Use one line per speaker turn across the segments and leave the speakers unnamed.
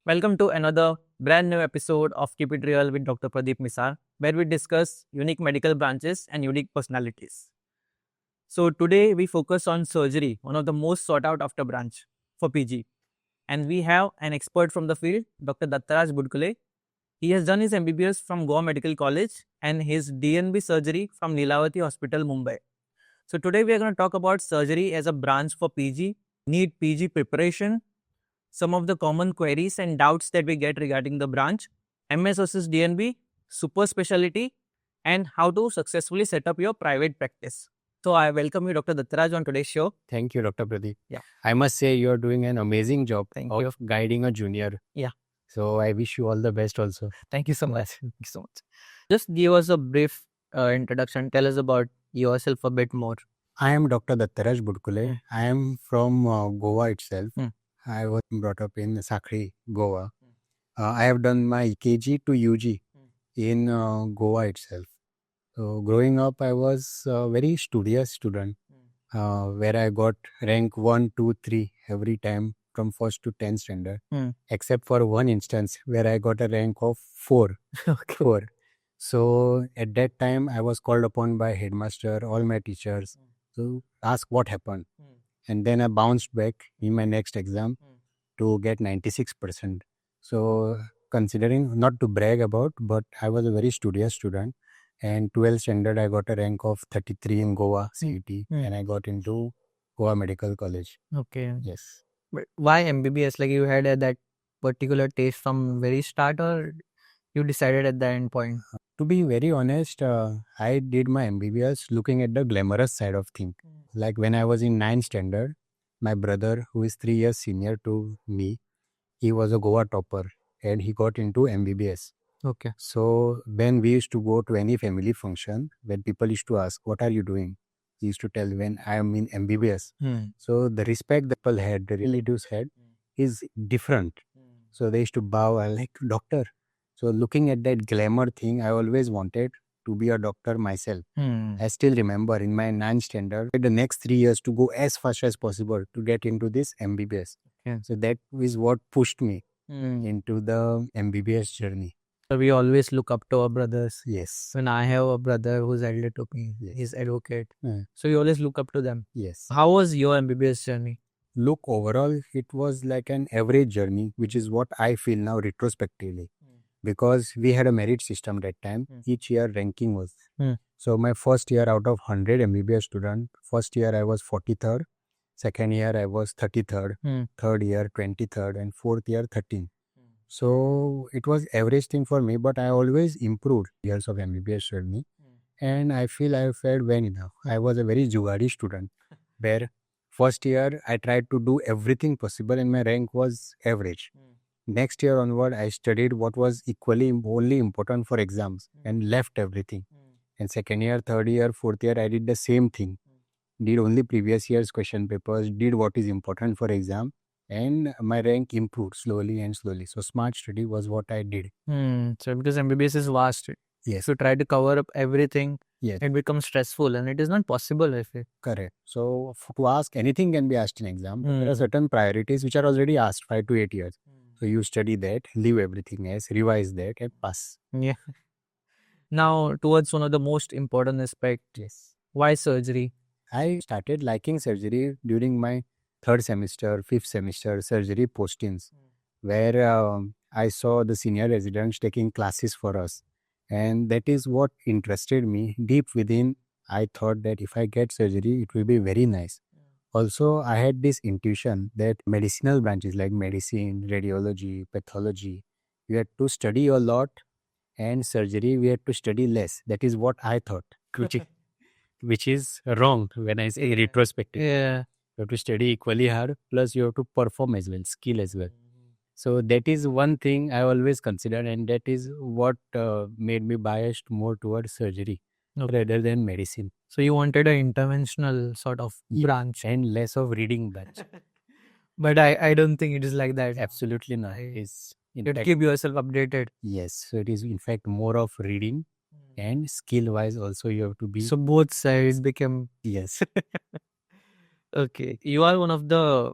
Welcome to another brand new episode of Keep It Real with Dr. Pradeep Misar, where we discuss unique medical branches and unique personalities. So today we focus on surgery, one of the most sought out after branch for PG. And we have an expert from the field, Dr. Dattaraj Budkule. He has done his MBBS from Goa Medical College and his DNB Surgery from Lilavati Hospital, Mumbai. So today we are going to talk about surgery as a branch for PG, NEET PG preparation, some of the common queries and doubts that we get regarding the branch, MS versus DNB, Super-Speciality, and how to successfully set up your private practice. So I welcome you, Dr. Dattaraj, on today's show.
Thank you, Dr. Pradeep.
Yeah.
I must say you're doing an amazing job
Thank
of guiding a junior.
Yeah.
So I wish you all the best also.
Thank you so much. Thank you so much. Just give us a brief introduction. Tell us about yourself a bit more.
I am Dr. Dattaraj Budkule. I am from Goa itself. I was brought up in Sakri, Goa. I have done my EKG to UG in Goa itself. So growing up, I was a very studious student where I got rank 1, 2, 3 every time from 1st to 10th standard, except for one instance where I got a rank of 4. 4. So at that time, I was called upon by headmaster, all my teachers to ask what happened. And then I bounced back in my next exam to get 96%. So considering, not to brag about, but I was a very studious student. And 12th standard, I got a rank of 33 in Goa CET and I got into Goa Medical College.
Okay.
Yes.
But why MBBS? Like you had that particular taste from very start, or you decided at the end point?
To be very honest, I did my MBBS looking at the glamorous side of things. Like when I was in 9th standard, my brother, who is 3 years senior to me, he was a Goa topper and he got into MBBS.
Okay.
So when we used to go to any family function, when people used to ask, what are you doing? He used to tell when I am in MBBS. So the respect that people had, the relatives had, is different. So they used to bow, I like, doctor. So looking at that glamour thing, I always wanted to be a doctor myself. I still remember in my 9th standard, the next 3 years to go as fast as possible to get into this MBBS.
Okay.
So that is what pushed me into the MBBS journey.
So we always look up to our brothers.
Yes.
When I have a brother who's elder to me, he's advocate.
Yeah.
So you always look up to them.
Yes.
How was your MBBS journey?
Look, overall, it was like an average journey, which is what I feel now retrospectively. Because we had a merit system that time. Each year ranking was. So my first year out of 100 MBBS student, first year I was 43rd, second year I was 33rd, third year 23rd, and fourth year 13th. So it was average thing for me, but I always improved years of MBBS journey. And I feel I fared well enough. I was a very jugadi student where first year I tried to do everything possible and my rank was average. Next year onward, I studied what was equally only important for exams and left everything. And second year, third year, fourth year, I did the same thing. Did only previous year's question papers, did what is important for exam, and my rank improved slowly and slowly. So smart study was what I did.
So because MBBS is vast,
Yes.
if you try to cover up everything,
Yes.
it becomes stressful and it is not possible if it.
Correct. So to ask, anything can be asked in exam. There are certain priorities which are already asked 5 to 8 years. So you study that, leave everything else, revise that and pass.
Yeah. Now towards one of the most important aspect.
Yes.
Why surgery?
I started liking surgery during my 3rd semester, 5th semester surgery postings, where I saw the senior residents taking classes for us. And that is what interested me deep within. I thought that if I get surgery, it will be very nice. Also, I had this intuition that medicinal branches like medicine, radiology, pathology, we had to study a lot, and surgery, we had to study less. That is what I thought, which is wrong when I say retrospective.
Yeah.
You have to study equally hard, plus you have to perform as well, skill as well. So that is one thing I always considered, and that is what made me biased more towards surgery rather than medicine.
So you wanted an interventional sort of branch.
And less of reading branch.
But I don't think it is like that.
Absolutely not. It's
You have to keep yourself updated.
Yes. So it is in fact more of reading and skill wise also you have to be.
So both sides become.
Yes.
Okay. You are one of the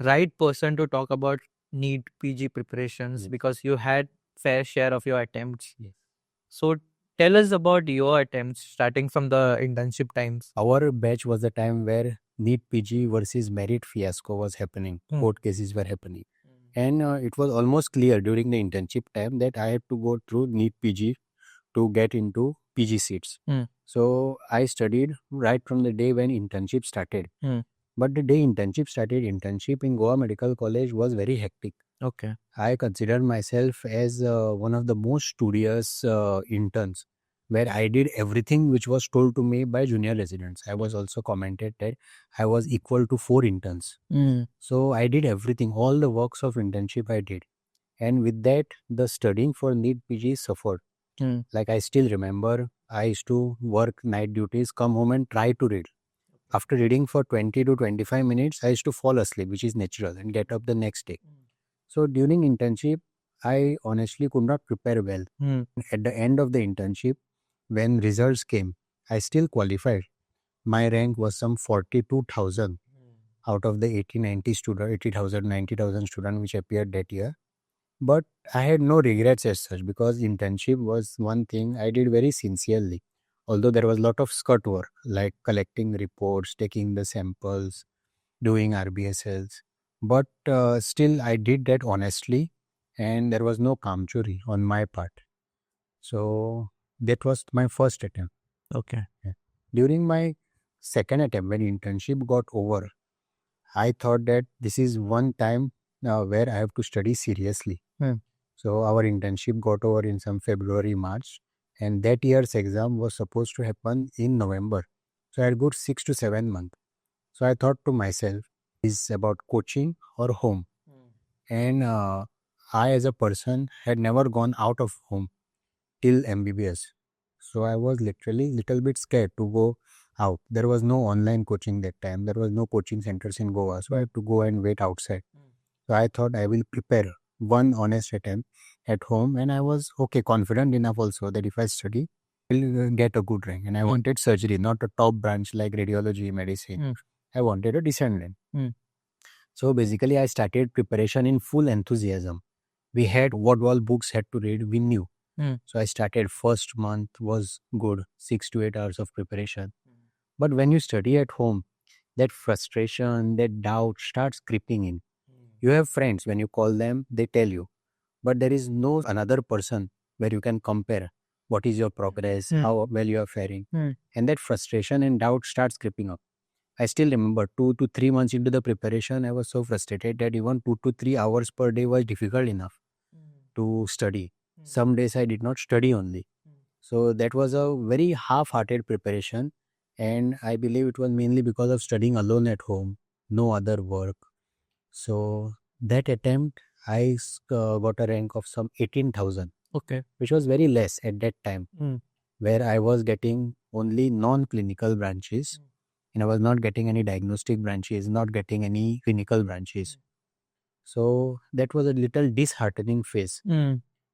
right person to talk about NEET PG preparations
Yes.
because you had fair share of your attempts.
Yes.
So tell us about your attempts starting from the internship times.
Our batch was the time where NEET PG versus merit fiasco was happening. Court cases were happening. And it was almost clear during the internship time that I had to go through NEET PG to get into PG seats. So I studied right from the day when internship started. But the day internship started, internship in Goa Medical College was very hectic.
Okay.
I consider myself as one of the most studious interns, where I did everything which was told to me by junior residents. I was also commented that I was equal to 4 interns. So I did everything, all the works of internship I did. And with that, the studying for NEET PG suffered. Like I still remember, I used to work night duties, come home and try to read. After reading for 20 to 25 minutes, I used to fall asleep, which is natural, and get up the next day. So during internship, I honestly could not prepare well. At the end of the internship, when results came, I still qualified. My rank was some 42,000 out of the 80,000 students which appeared that year. But I had no regrets as such because internship was one thing I did very sincerely. Although there was a lot of Scut work like collecting reports, taking the samples, doing RBSLs. But still, I did that honestly, and there was no kamchuri on my part. So that was my first attempt.
Okay.
Yeah. During my second attempt, when internship got over, I thought that this is one time where I have to study seriously. So our internship got over in some February, March, and that year's exam was supposed to happen in November. So I had got 6 to 7 months. So I thought to myself, is about coaching or home? And I, as a person, had never gone out of home till MBBS. So I was literally little bit scared to go out. There was no online coaching that time. There was no coaching centers in Goa. So I had to go and wait outside. So I thought I will prepare one honest attempt at home. And I was confident enough also that if I study, I will get a good rank. And I wanted surgery, not a top branch like radiology, medicine. I wanted a decent rank. So basically, I started preparation in full enthusiasm. We had what all books had to read, we knew. So I started first month was good, 6 to 8 hours of preparation. But when you study at home, that frustration, that doubt starts creeping in. You have friends, when you call them, they tell you. But there is no another person where you can compare what is your progress, how well you are faring. And that frustration and doubt starts creeping up. I still remember 2 to 3 months into the preparation, I was so frustrated that even 2 to 3 hours per day was difficult enough to study. Some days I did not study only. So that was a very half-hearted preparation. And I believe it was mainly because of studying alone at home, no other work. So that attempt, I got a rank of some 18,000.
Okay.
Which was very less at that time, where I was getting only non-clinical branches. And I was not getting any diagnostic branches, not getting any clinical branches. So that was a little disheartening phase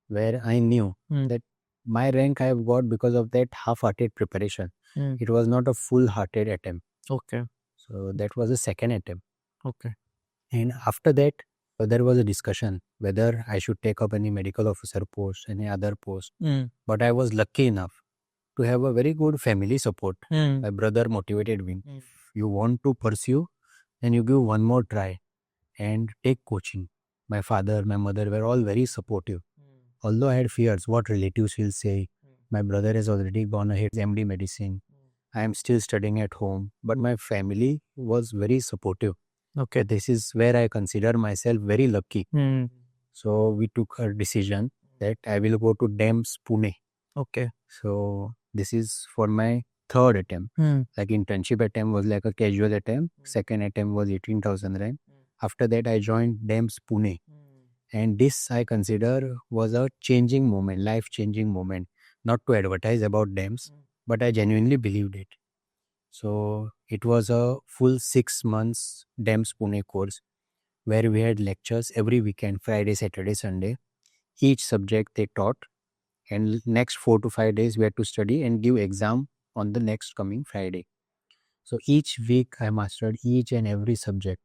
where I knew that my rank I have got because of that half-hearted preparation. It was not a full-hearted attempt.
Okay.
So that was the second attempt.
Okay.
And after that, there was a discussion whether I should take up any medical officer post, any other post. But I was lucky enough to have a very good family support. My brother motivated me. If you want to pursue, then you give one more try and take coaching. My father, my mother were all very supportive. Although I had fears, what relatives will say. My brother has already gone ahead MD medicine. I am still studying at home, but my family was very supportive.
Okay.
This is where I consider myself very lucky. So we took a decision that I will go to DEMS Pune.
Okay.
So this is for my third attempt. Like internship attempt was like a casual attempt. Second attempt was 18,000 rank. After that, I joined DEMS Pune. And this I consider was a changing moment, life-changing moment. Not to advertise about DEMS, but I genuinely believed it. So it was a full 6 months DEMS Pune course where we had lectures every weekend, Friday, Saturday, Sunday. Each subject they taught. And next 4 to 5 days we had to study and give exam on the next coming Friday. So each week I mastered each and every subject.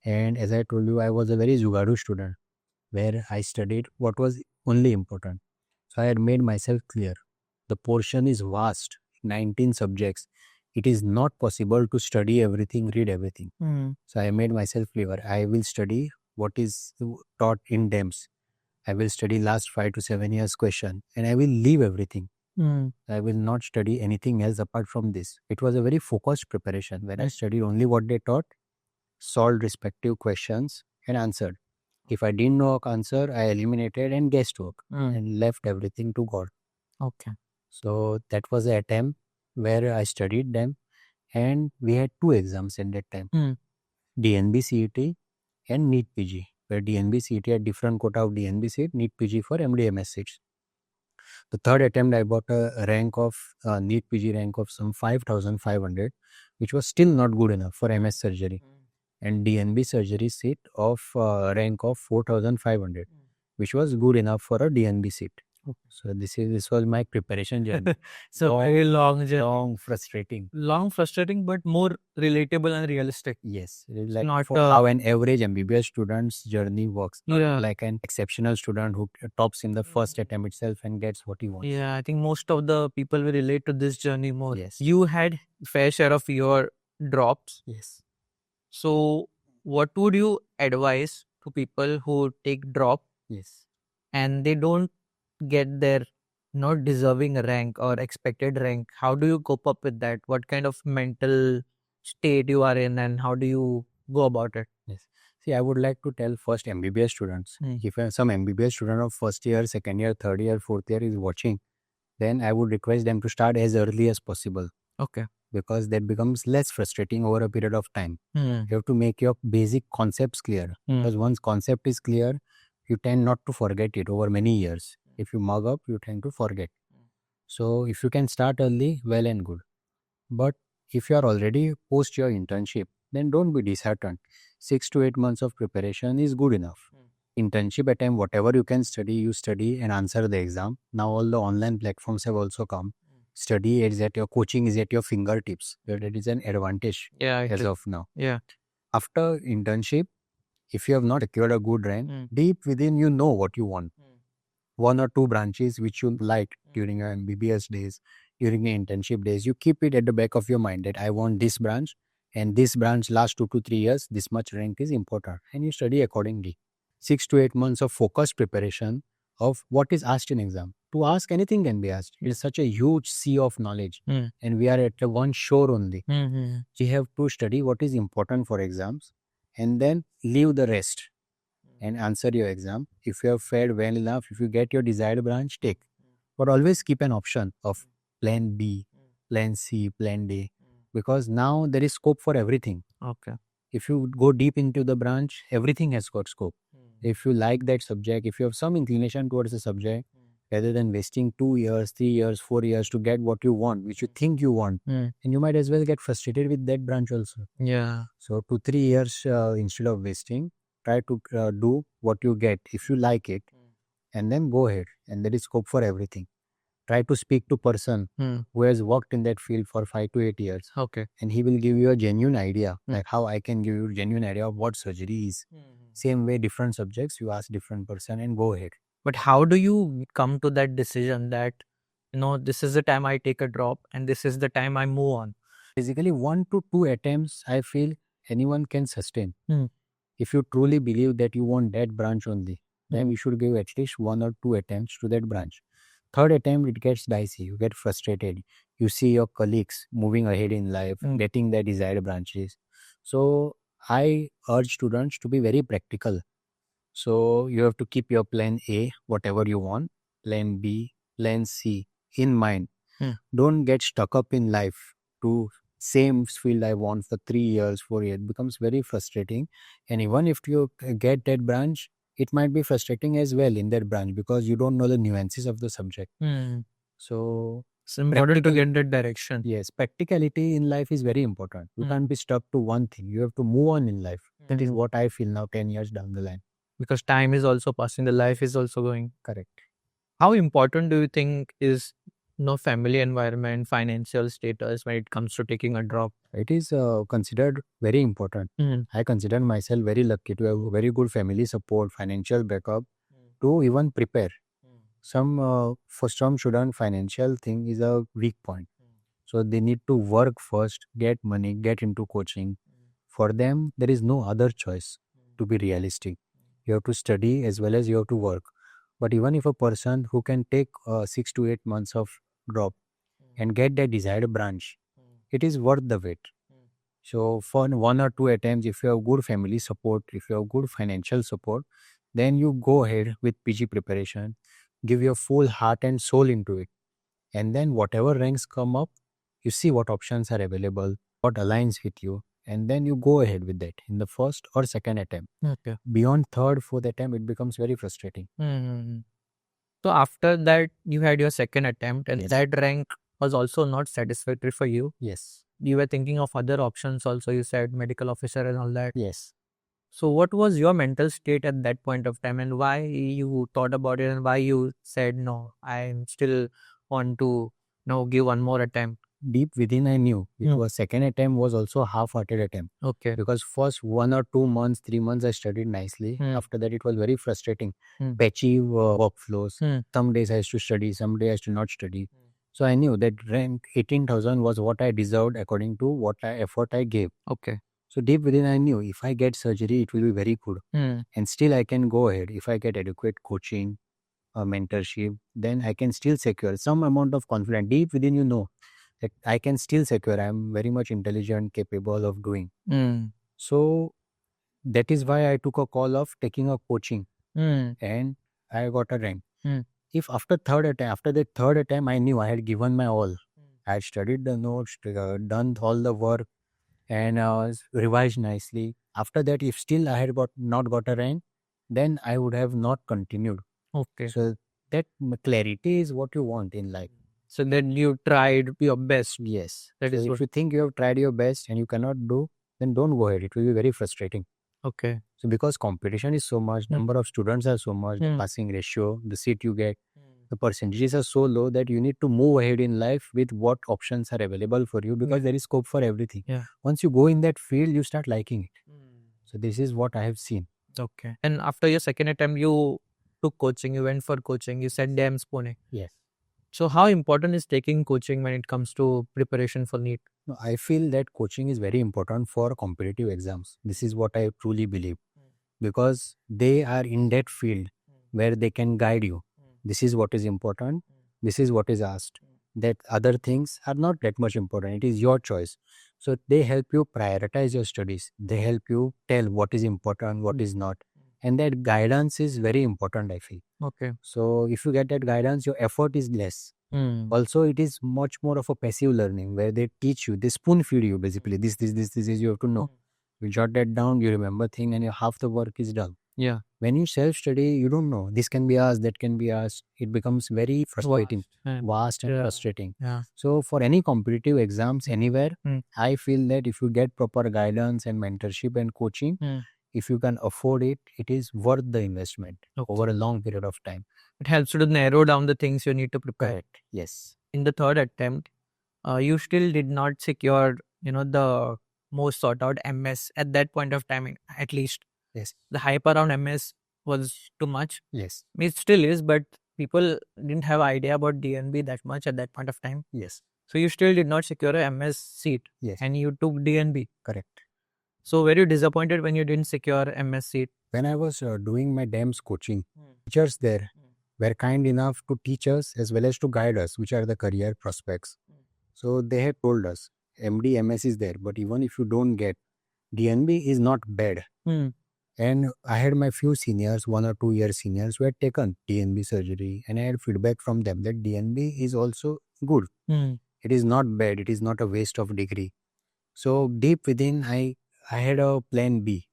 And as I told you, I was a very Jugadu student. where I studied what was only important. So I had made myself clear. The portion is vast, 19 subjects. It is not possible to study everything, read everything. So I made myself clear. I will study what is taught in DEMS. I will study last 5 to 7 years question and I will leave everything. I will not study anything else apart from this. It was a very focused preparation where I studied only what they taught, solved respective questions and answered. If I didn't know an answer, I eliminated and guessed work and left everything to God.
Okay.
So that was the attempt where I studied them, and we had 2 exams at that time, DNB CET and NEET PG, where DNB CET had different quota of DNB seat, NEET PG for MD/MS seats. The third attempt, I got a rank of NEET PG rank of some 5,500, which was still not good enough for MS surgery, and DNB surgery seat of rank of 4,500, which was good enough for a DNB seat. So this was my preparation journey.
So very long journey.
Long, frustrating.
Long, frustrating, but more relatable and realistic.
Yes, like
not,
for how an average MBBS student's journey works.
Yeah.
Like an exceptional student who tops in the first attempt itself and gets what he wants.
Yeah, I think most of the people will relate to this journey more.
Yes.
You had fair share of your drops.
Yes.
So what would you advise to people who take drop
Yes.
and they don't get their not deserving rank or expected rank? How do you cope up with that? What kind of mental state you are in and how do you go about it?
Yes. See, I would like to tell first MBBS students, if some MBBS student of first year, second year, third year, fourth year is watching, then I would request them to start as early as possible.
Okay.
Because that becomes less frustrating over a period of time.
Hmm.
You have to make your basic concepts clear. Because once concept is clear, you tend not to forget it over many years. If you mug up, you tend to forget. So if you can start early, well and good. But if you are already post your internship, then don't be disheartened. 6 to 8 months of preparation is good enough. Internship attempt, whatever you can study, you study and answer the exam. Now all the online platforms have also come. Study is at your coaching is at your fingertips. That is an advantage as of now.
Yeah.
After internship, if you have not secured a good rank, deep within you know what you want. 1 or 2 branches which you like during your MBBS days, during your internship days, you keep it at the back of your mind that I want this branch and this branch last 2 to 3 years, this much rank is important, and you study accordingly. 6 to 8 months of focused preparation of what is asked in exam. To ask anything can be asked. It is such a huge sea of knowledge and we are at the one shore only. You have to study what is important for exams and then leave the rest and answer your exam. If you have fared well enough, if you get your desired branch, take. But always keep an option of plan B, plan C, plan D, because now there is scope for everything.
Okay.
If you go deep into the branch, everything has got scope. If you like that subject, if you have some inclination towards the subject, rather than wasting 2 years, 3 years, 4 years to get what you want, which you think you want, and you might as well get frustrated with that branch also.
Yeah.
So 2, 3 years instead of wasting, try to do what you get if you like it, and then go ahead. And there is scope for everything. Try to speak to person who has worked in that field for 5 to 8 years.
Okay.
And he will give you a genuine idea, like how I can give you a genuine idea of what surgery is. Same way, different subjects, you ask different person and go ahead.
But how do you come to that decision that, this is the time I take a drop and this is the time I move on?
Basically, 1 to 2 attempts, I feel anyone can sustain. If you truly believe that you want that branch only, then you should give at least 1 or 2 attempts to that branch. Third attempt, it gets dicey. You get frustrated. You see your colleagues moving ahead in life, getting their desired branches. So I urge students to be very practical. So you have to keep your plan A, whatever you want, plan B, plan C in mind. Don't get stuck up in life to same field I want for 3 years, 4 years. It becomes very frustrating. And even if you get that branch, it might be frustrating as well in that branch because you don't know the nuances of the subject. So
it's important to get that direction.
Yes, practicality in life is very important. You can't be stuck to one thing. You have to move on in life. That is what I feel now 10 years down the line.
Because time is also passing, the life is also going.
Correct.
How important do you think is no family environment, financial status when it comes to taking a drop?
It is considered very important. I consider myself very lucky to have very good family support, financial backup to even prepare. For some student, financial thing is a weak point. So they need to work first, get money, get into coaching. For them, there is no other choice, to be realistic. You have to study as well as you have to work. But even if a person who can take 6 to 8 months of drop and get that desired branch, it is worth the wait. So for 1 or 2 attempts, if you have good family support, if you have good financial support, then you go ahead with PG preparation, give your full heart and soul into it. And then whatever ranks come up, you see what options are available, what aligns with you, and then you go ahead with that in the first or second attempt.
Okay.
Beyond third, fourth attempt, it becomes very frustrating.
So after that, you had your second attempt, and
Yes.
that rank was also not satisfactory for you.
Yes.
You were thinking of other options also. You said medical officer and all that.
Yes.
So what was your mental state at that point of time, and why you thought about it, and why you said no, I still want to give one more attempt?
Deep within, I knew it was second attempt was also a half-hearted attempt.
Okay.
Because first 1 or 2 months, 3 months, I studied nicely. After that, it was very frustrating. Patchy workflows. Some days I used to study, some days I used to not study. So I knew that rank 18,000 was what I deserved according to what effort I gave.
Okay.
So deep within, I knew if I get surgery, it will be very good. And still I can go ahead. If I get adequate coaching, mentorship, then I can still secure some amount of confidence. Deep within, you know that I can still secure. I am very much intelligent, capable of doing. So that is why I took a call of taking a coaching, and I got a rank. If after that third attempt, I knew I had given my all. I had studied the notes, done all the work, and revised nicely. After that, if still I had not got a rank, then I would have not continued.
Okay.
So that clarity is what you want in life.
So then you tried your best.
Yes.
That
So
is
if
what.
you think you have tried your best and you cannot do, then don't go ahead. It will be very frustrating.
Okay.
So because competition is so much, number of students are so much, the passing ratio, the seat you get, the percentages are so low that you need to move ahead in life with what options are available for you, because there is scope for everything. Once you go in that field, you start liking it. So this is what I have seen.
Okay. And after your second attempt, you took coaching, you went for coaching, you said DAMS Pune.
Yes.
So how important is taking coaching when it comes to preparation for NEET?
No, I feel that coaching is very important for competitive exams. This is what I truly believe, because they are in that field where they can guide you. This is what is important. This is what is asked. That other things are not that much important. It is your choice. So they help you prioritize your studies. They help you tell what is important, what is not. And that guidance is very important, I feel.
Okay.
So if you get that guidance, your effort is less. Also, it is much more of a passive learning where they teach you, they spoon feed you basically. This is you have to know. You jot that down, you remember thing, and half the work is done.
Yeah.
When you self-study, you don't know. This can be asked, that can be asked. It becomes very frustrating, vast and frustrating.
Yeah.
So for any competitive exams anywhere, I feel that if you get proper guidance and mentorship and coaching, if you can afford it, it is worth the investment over a long period of time.
It helps you to narrow down the things you need to prepare.
Correct. Yes.
In the third attempt, you still did not secure, the most sought out MS at that point of time, at least.
Yes.
The hype around MS was too much.
Yes.
It still is, but people didn't have idea about DNB that much at that point of time.
Yes.
So you still did not secure a MS seat.
Yes.
And you took DNB.
Correct.
So were you disappointed when you didn't secure MS seat?
When I was doing my DAMS coaching, teachers there were kind enough to teach us as well as to guide us, which are the career prospects. So they had told us, MD, MS is there, but even if you don't get, DNB is not bad. And I had my few seniors, 1 or 2 year seniors, who had taken DNB surgery, and I had feedback from them that DNB is also good. It is not bad. It is not a waste of degree. So deep within, I had a plan B,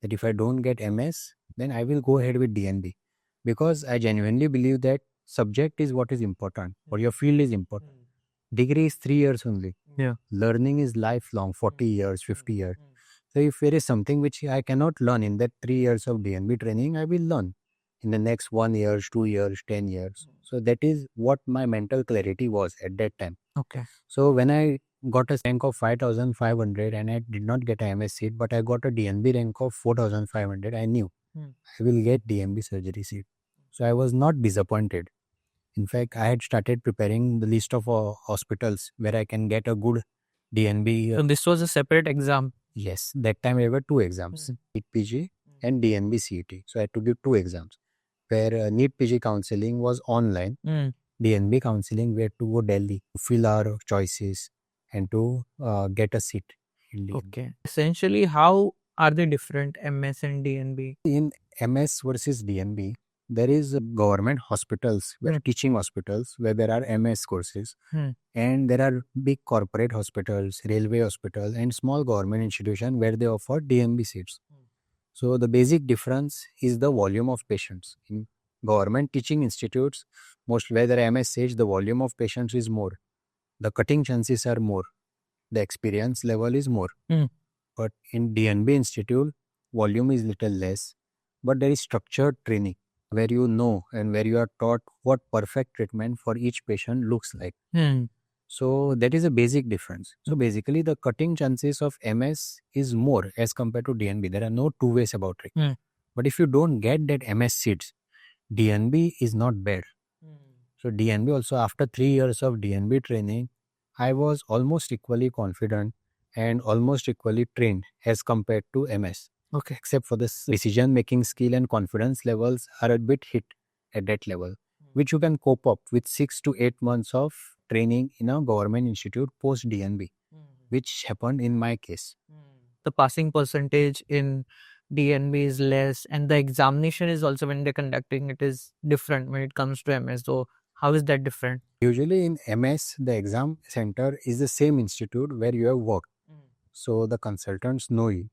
that if I don't get MS, then I will go ahead with DNB, because I genuinely believe that subject is what is important, or your field is important. Degree is 3 years only.
Yeah.
Learning is lifelong, 40 years, 50 years. So if there is something which I cannot learn in that 3 years of DNB training, I will learn in the next 1 year, 2 years, 10 years. So that is what my mental clarity was at that time.
Okay.
So when I got a rank of 5,500 and I did not get a MS seat, but I got a DNB rank of 4,500, I knew I will get DNB surgery seat. So I was not disappointed. In fact, I had started preparing the list of hospitals where I can get a good DNB.
So this was a separate exam.
Yes, that time there were 2 exams, NEET PG and DNB CET. So I had to give 2 exams where NEET PG counseling was online. DNB counseling we had to go Delhi to fill our choices and to get a seat in DNB.
Okay. Essentially, how are they different, MS and DNB?
In MS versus DNB, there is government hospitals, where teaching hospitals where there are MS courses, and there are big corporate hospitals, railway hospitals, and small government institutions where they offer DNB seats. So the basic difference is the volume of patients. In government teaching institutes, most where there are MS seats, the volume of patients is more, the cutting chances are more, the experience level is more. But in DNB institute, volume is little less, but there is structured training where you know and where you are taught what perfect treatment for each patient looks like. So that is a basic difference. So basically the cutting chances of MS is more as compared to DNB. There are no two ways about it. But if you don't get that MS seats, DNB is not bad. So DNB also, after 3 years of DNB training, I was almost equally confident and almost equally trained as compared to MS.
Okay.
Except for the decision making skill and confidence levels are a bit hit at that level, which you can cope up with 6 to 8 months of training in a government institute post DNB, which happened in my case.
The passing percentage in DNB is less, and the examination is also, when they're conducting it, is different when it comes to MS. So how is that different?
Usually in MS, the exam center is the same institute where you have worked. So the consultants know you.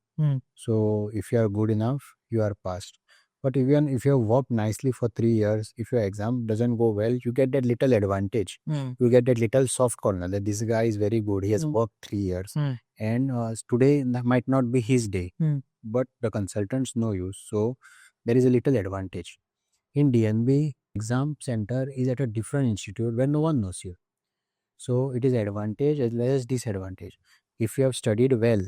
So if you are good enough, you are passed. But even if you have worked nicely for 3 years, if your exam doesn't go well, you get that little advantage. You get that little soft corner that this guy is very good. He has worked 3 years. And today might not be his day. But the consultants know you. So there is a little advantage. In DNB, exam center is at a different institute where no one knows you. So it is advantage as well as disadvantage. If you have studied well,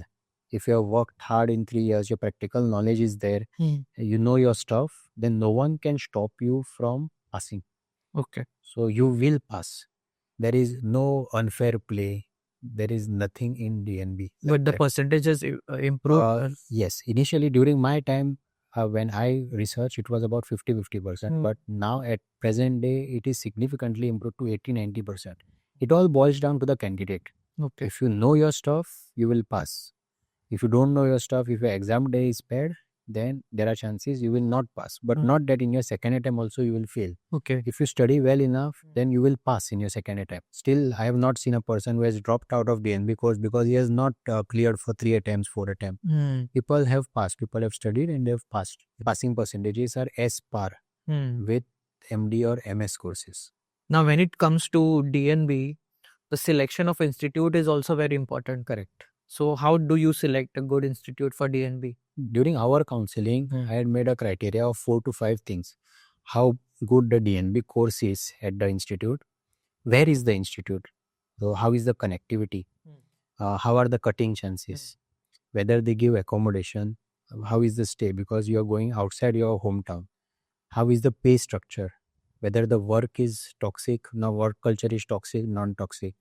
if you have worked hard in 3 years, your practical knowledge is there, you know your stuff, then no one can stop you from passing.
Okay.
So you will pass. There is no unfair play. There is nothing in DNB.
But the percentages improved?
Yes. Initially during my time, when I researched, it was about 50-50%. But now at present day, it is significantly improved to 80-90%. It all boils down to the candidate.
Okay.
If you know your stuff, you will pass. If you don't know your stuff, if your exam day is bad, then there are chances you will not pass. But not that in your second attempt also you will fail.
Okay.
If you study well enough, then you will pass in your second attempt. Still, I have not seen a person who has dropped out of DNB course because he has not cleared for 3 attempts, 4 attempts. People have passed. People have studied and they have passed. The passing percentages are as par with MD or MS courses.
Now, when it comes to DNB, the selection of institute is also very important.
Correct.
So how do you select a good institute for DNB?
During our counseling, I had made a criteria of 4 to 5 things. How good the DNB course is at the institute. Where is the institute? So how is the connectivity? How are the cutting chances? Whether they give accommodation. How is the stay? Because you are going outside your hometown. How is the pay structure? Whether the work is toxic, work culture is toxic, non-toxic.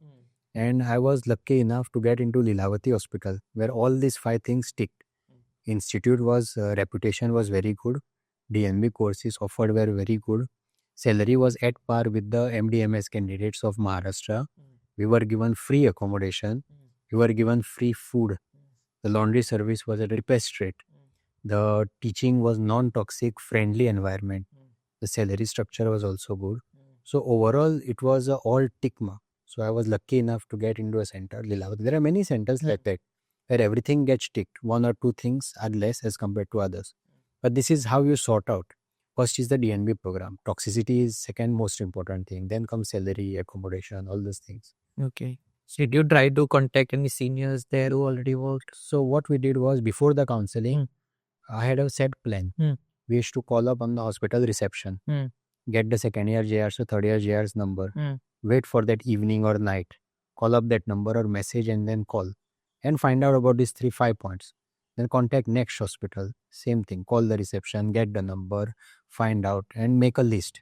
And I was lucky enough to get into Lilavati Hospital, where all these 5 things ticked. Institute was, reputation was very good. DNB courses offered were very good. Salary was at par with the MDMS candidates of Maharashtra. We were given free accommodation. We were given free food. The laundry service was at a best rate. The teaching was non-toxic, friendly environment. The salary structure was also good. So overall, it was a all tick mark. So I was lucky enough to get into a center, Lilavati. There are many centers like that, where everything gets ticked. 1 or 2 things are less as compared to others. But this is how you sort out. First is the DNB program. Toxicity is second most important thing. Then comes salary, accommodation, all those things.
Okay. So did you try to contact any seniors there who already worked?
So what we did was, before the counseling, I had a set plan. we used to call up on the hospital reception, get the second year JR's or third year JR's number, wait for that evening or night, call up that number or message and then call and find out about these 3-5 points. Then contact next hospital, same thing, call the reception, get the number, find out and make a list.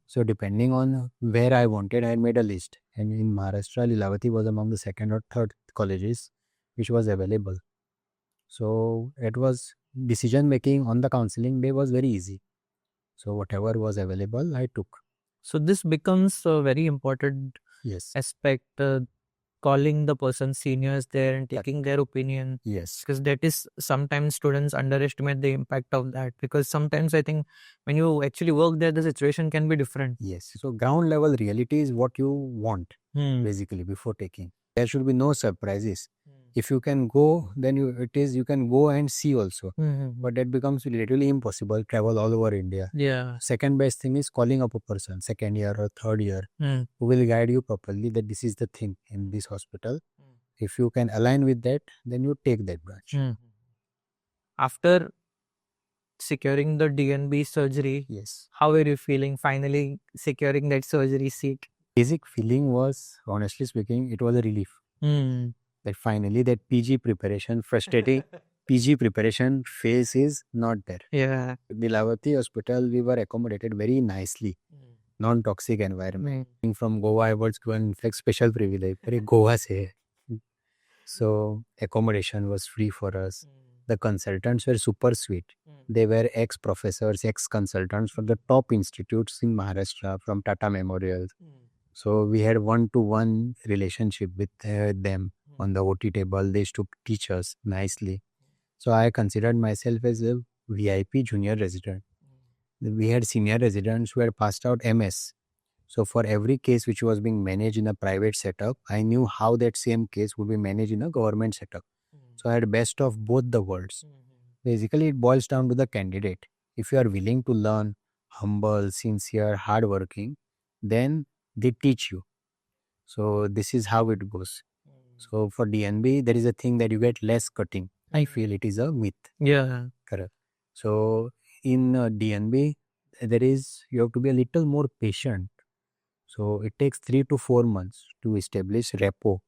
So depending on where I wanted, I made a list. And in Maharashtra, Lilavati was among the second or third colleges which was available. So it was decision making on the counseling day was very easy. So whatever was available, I took.
So this becomes a very important
Yes.
aspect, calling the person seniors there and taking their opinion.
Yes.
Because that is sometimes students underestimate the impact of that, because sometimes I think when you actually work there, the situation can be different.
Yes. So ground level reality is what you want basically before taking. There should be no surprises. If you can go, then you can go and see also. But that becomes literally impossible. Travel all over India.
Yeah.
Second best thing is calling up a person, second year or third year, who will guide you properly that this is the thing in this hospital. If you can align with that, then you take that branch.
After securing the DNB surgery,
Yes.
how were you feeling finally securing that surgery seat?
Basic feeling was, honestly speaking, it was a relief. That finally that PG preparation, frustrating PG preparation phase is not there.
Yeah.
Lilavati Hospital, we were accommodated very nicely. Non-toxic environment. From Goa, I was given like special privilege. Goa se. So accommodation was free for us. The consultants were super sweet. They were ex-professors, ex-consultants from the top institutes in Maharashtra, from Tata Memorial. So we had one-to-one relationship with them on the OT table. They used to teach us nicely. So I considered myself as a VIP junior resident. We had senior residents who had passed out MS. So for every case which was being managed in a private setup, I knew how that same case would be managed in a government setup. So I had best of both the worlds. Basically, it boils down to the candidate. If you are willing to learn, humble, sincere, hardworking, then they teach you. So this is how it goes. So for DNB, there is a thing that you get less cutting. I feel it is a myth.
Yeah.
Correct. So in DNB, you have to be a little more patient. So it takes 3 to 4 months to establish rapport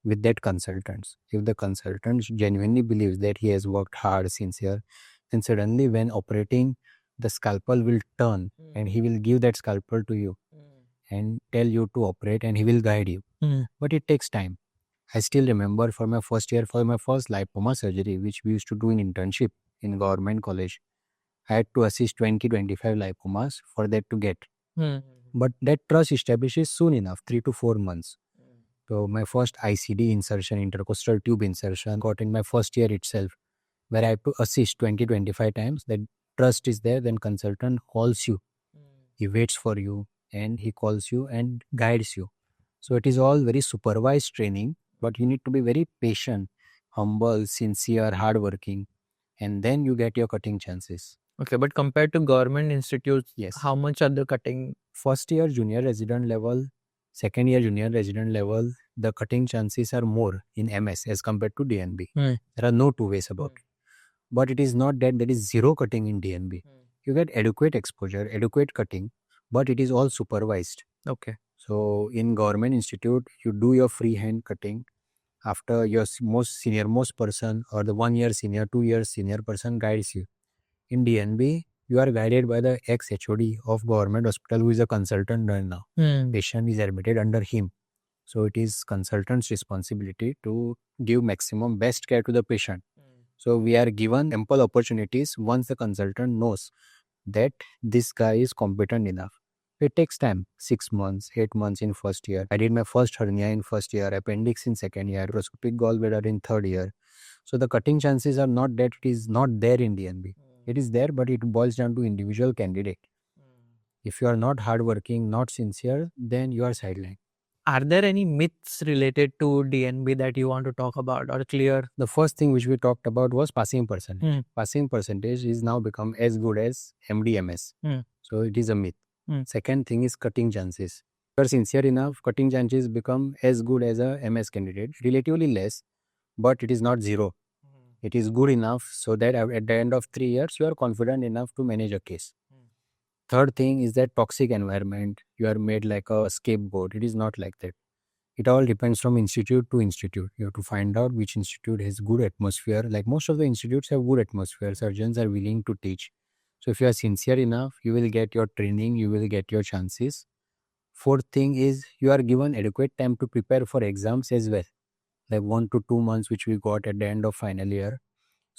with that consultant. If the consultant genuinely believes that he has worked hard, sincere, then suddenly when operating, the scalpel will turn and he will give that scalpel to you and tell you to operate and he will guide you. But it takes time. I still remember for my first year, for my first lipoma surgery, which we used to do in internship in government college, I had to assist 20-25 lipomas for that to get. But that trust establishes soon enough, 3 to 4 months. So my first ICD insertion, intercostal tube insertion, got in my first year itself, where I had to assist 20-25 times. That trust is there, then consultant calls you. He waits for you and he calls you and guides you. So it is all very supervised training, but you need to be very patient, humble, sincere, hardworking, and then you get your cutting chances.
Okay, but compared to government institutes,
Yes.
how much are the cutting?
First year junior resident level, second year junior resident level, the cutting chances are more in MS as compared to DNB. There are no two ways about it. But it is not that there is zero cutting in DNB. You get adequate exposure, adequate cutting, but it is all supervised.
Okay.
So in government institute, you do your freehand cutting after your most senior-most person or the 1 year senior, 2 years senior person guides you. In DNB, you are guided by the ex-HOD of government hospital who is a consultant right now. Patient is admitted under him. So it is consultant's responsibility to give maximum best care to the patient. So we are given ample opportunities once the consultant knows that this guy is competent enough. It takes time, 6 months, 8 months in first year. I did my first hernia in first year, appendix in second year, laparoscopic gallbladder in third year. So the cutting chances are not that it is not there in DNB. It is there, but it boils down to individual candidate. If you are not hardworking, not sincere, then you are sidelined.
Are there any myths related to DNB that you want to talk about or clear?
The first thing which we talked about was passing percentage. Passing percentage is now become as good as MDMS. So it is a myth. Second thing is cutting chances. If you are sincere enough, cutting chances become as good as a MS candidate. Relatively less, but it is not zero. It is good enough so that at the end of 3 years, you are confident enough to manage a case. Third thing is that toxic environment. You are made like a scapegoat. It is not like that. It all depends from institute to institute. You have to find out which institute has good atmosphere. Like most of the institutes have good atmosphere. Surgeons are willing to teach. So if you are sincere enough, you will get your training, you will get your chances. Fourth thing is you are given adequate time to prepare for exams as well. Like 1 to 2 months, which we got at the end of final year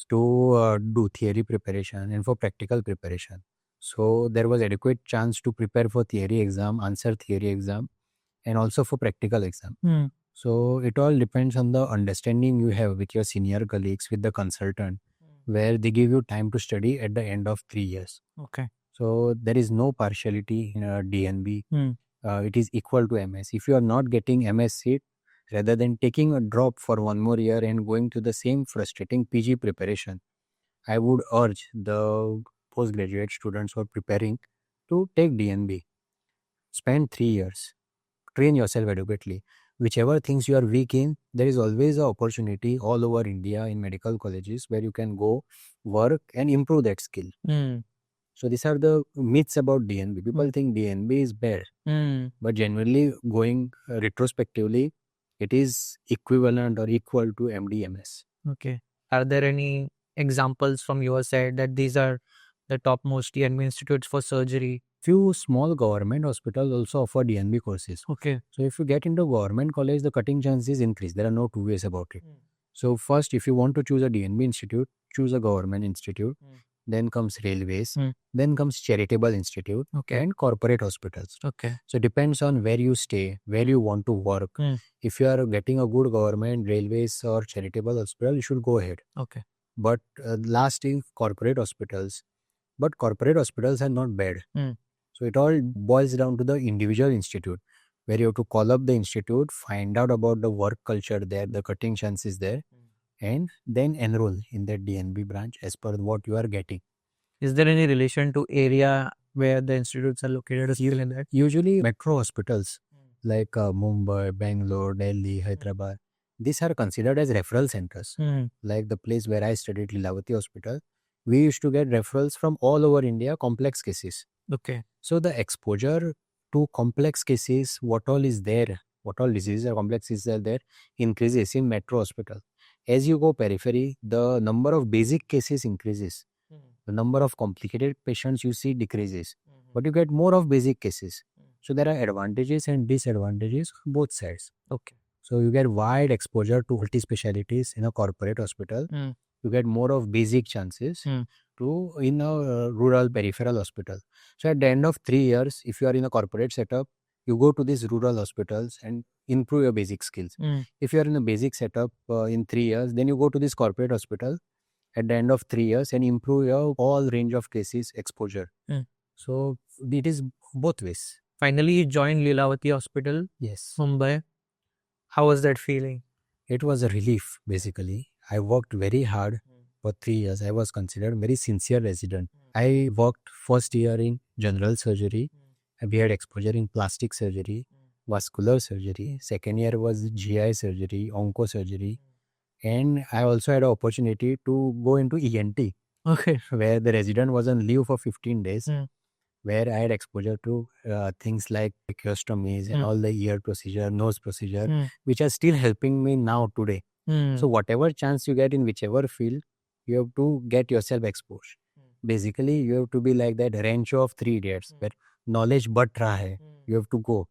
to do theory preparation and for practical preparation. So there was adequate chance to prepare for theory exam, answer theory exam, and also for practical exam. So it all depends on the understanding you have with your senior colleagues, with the consultant, where they give you time to study at the end of 3 years.
Okay.
So there is no partiality in a DNB. It is equal to MS. If you are not getting MS seat, rather than taking a drop for 1 more year and going to the same frustrating PG preparation, I would urge the postgraduate students who are preparing to take DNB. Spend 3 years. Train yourself adequately. Whichever things you are weak in, there is always an opportunity all over India in medical colleges where you can go work and improve that skill. So these are the myths about DNB. People think DNB is bad, but generally going retrospectively, it is equivalent or equal to MDMS.
Okay. Are there any examples from your side that these are the topmost DNB institutes for surgery?
Few small government hospitals also offer DNB courses.
Okay.
So if you get into government college, the cutting chances increase. There are no two ways about it. So first, if you want to choose a DNB institute, choose a government institute. Then comes railways. Then comes charitable institute and corporate hospitals.
Okay.
So it depends on where you stay, where you want to work. If you are getting a good government, railways or charitable hospital, you should go ahead.
Okay.
But last is corporate hospitals. But corporate hospitals are not bad. So it all boils down to the individual institute, where you have to call up the institute, find out about the work culture there, the cutting chances there, and then enroll in that DNB branch as per what you are getting.
Is there any relation to area where the institutes are located still in that?
Usually metro hospitals like Mumbai, Bangalore, Delhi, Hyderabad, these are considered as referral centers. Like the place where I studied, Lilavati Hospital, we used to get referrals from all over India, complex cases.
Okay.
So the exposure to complex cases, what all is there, what all diseases or complex diseases are there, increases in metro hospital. As you go periphery, the number of basic cases increases. The number of complicated patients you see decreases. But you get more of basic cases. So there are advantages and disadvantages on both sides.
Okay.
So you get wide exposure to multi-specialties in a corporate hospital. You get more of basic chances to in a rural peripheral hospital. So at the end of 3 years, if you are in a corporate setup, you go to these rural hospitals and improve your basic skills. If you are in a basic setup in 3 years, then you go to this corporate hospital at the end of 3 years and improve your all range of cases exposure. So it is both ways.
Finally, you joined Lilavati Hospital,
Yes.
Mumbai. How was that feeling?
It was a relief, basically. I worked very hard for 3 years. I was considered very sincere resident. I worked first year in general surgery. We had exposure in plastic surgery, vascular surgery. Second year was GI surgery, onco surgery. And I also had an opportunity to go into ENT,
Okay.
where the resident was on leave for 15 days, where I had exposure to things like tracheostomies and all the ear procedure, nose procedure, which are still helping me now today. So whatever chance you get in whichever field, you have to get yourself exposed. Basically, you have to be like that Rancho of 3 Idiots, where knowledge but raha hai. You have to go.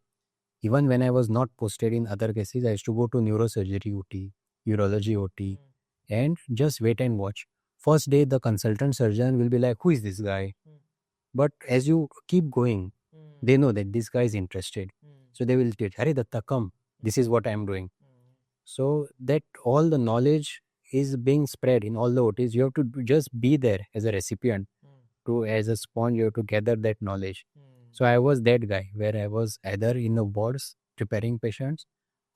Even when I was not posted in other cases, I used to go to neurosurgery OT, urology OT, and just wait and watch. First day, the consultant surgeon will be like, who is this guy? But as you keep going, they know that this guy is interested. So they will tell, Hari Datta, come. This is what I am doing. So that all the knowledge is being spread in all the OTs. You have to just be there as a recipient. As a sponge, you have to gather that knowledge. So I was that guy where I was either in the wards preparing patients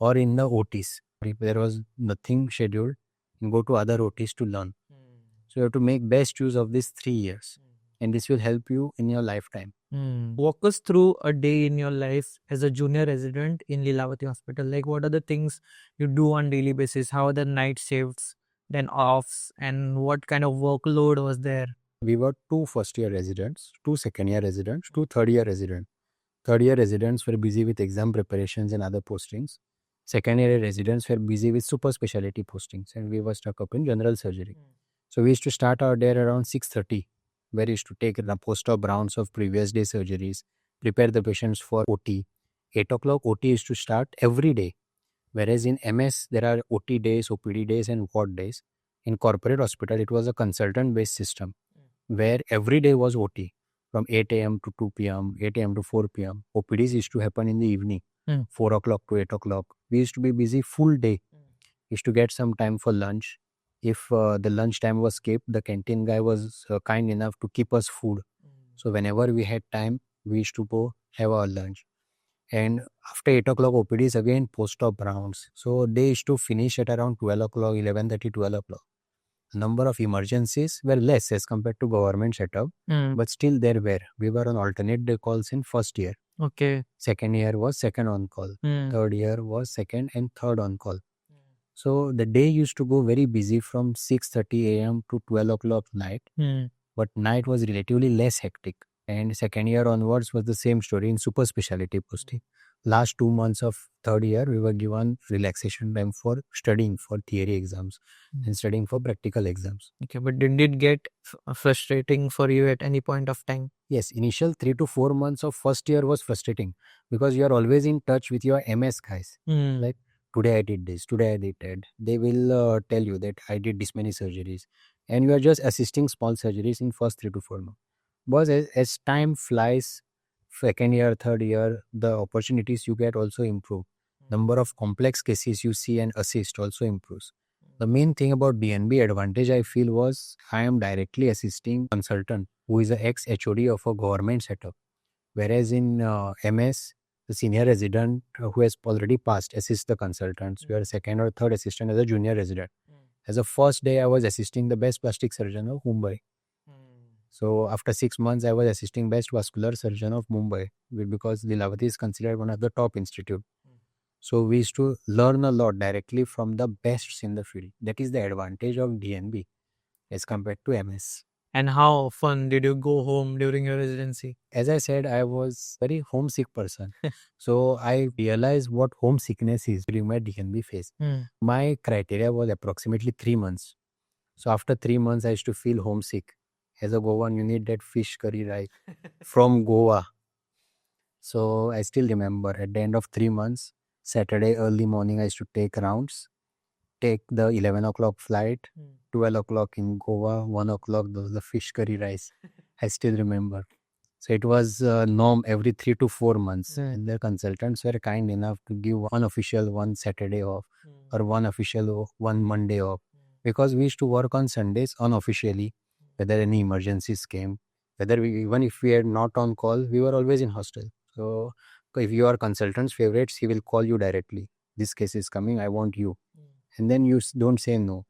or in the OTs. If there was nothing scheduled, you go to other OTs to learn. So you have to make best use of these 3 years. And this will help you in your lifetime.
Walk us through a day in your life as a junior resident in Lilavati Hospital. Like, what are the things you do on daily basis? How are the night shifts? then offs, and what kind of workload was there?
We were 2 first-year residents, 2 second-year residents, 2 third-year residents. Third-year residents were busy with exam preparations and other postings. Second-year residents were busy with super-speciality postings, and we were stuck up in general surgery. So we used to start our day around 6:30, where we used to take the post-op rounds of previous day surgeries, prepare the patients for OT. 8 o'clock OT used to start every day, whereas in MS there are OT days, OPD days, and ward days. In corporate hospital, it was a consultant-based system where every day was OT from 8 a.m. to 2 p.m., 8 a.m. to 4 p.m. OPDs used to happen in the evening, 4 o'clock to 8 o'clock. We used to be busy full day. Used to get some time for lunch. If the lunch time was skipped, the canteen guy was kind enough to keep us food. So whenever we had time, we used to go have our lunch. And after 8 o'clock OPDs, again post-op rounds. So they used to finish at around 12 o'clock, 11:30, 12 o'clock. Number of emergencies were less as compared to government setup, but still there were. We were on alternate day calls in first year.
Okay.
Second year was second on call. Third year was second and third on call. So the day used to go very busy from 6:30 a.m. to 12 o'clock night, but night was relatively less hectic. And second year onwards was the same story in super specialty posting. Last 2 months of third year, we were given relaxation time for studying for theory exams and studying for practical exams.
Okay, but did it get frustrating for you at any point of time?
Yes, initial 3 to 4 months of first year was frustrating because you are always in touch with your MS guys. Like, today I did this, today I did that. They will tell you that I did this many surgeries, and you are just assisting small surgeries in first 3 to 4 months. But as time flies, second year, third year, the opportunities you get also improve. Number of complex cases you see and assist also improves. The main thing about DNB advantage I feel was I am directly assisting consultant who is an ex-HOD of a government setup. Whereas in MS, the senior resident who has already passed assists the consultants. We are second or third assistant as a junior resident. As a first day, I was assisting the best plastic surgeon of Mumbai. So after 6 months, I was assisting best vascular surgeon of Mumbai because Lilavati is considered one of the top institute. So we used to learn a lot directly from the best in the field. That is the advantage of DNB as compared to MS.
And how often did you go home during your residency?
As I said, I was a very homesick person. So I realized what homesickness is during my DNB phase. My criteria was approximately 3 months. So after 3 months, I used to feel homesick. As a Goan, you need that fish curry rice from Goa. So I still remember at the end of 3 months, Saturday early morning, I used to take rounds, take the 11 o'clock flight, 12 o'clock in Goa, 1 o'clock, the fish curry rice. I still remember. So it was norm every 3 to 4 months. And the consultants were kind enough to give one official one Saturday off or one official one Monday off. Because we used to work on Sundays unofficially, whether any emergencies came, even if we are not on call, we were always in hostel. So if you are consultant's favorites, he will call you directly. This case is coming, I want you. And then you don't say no.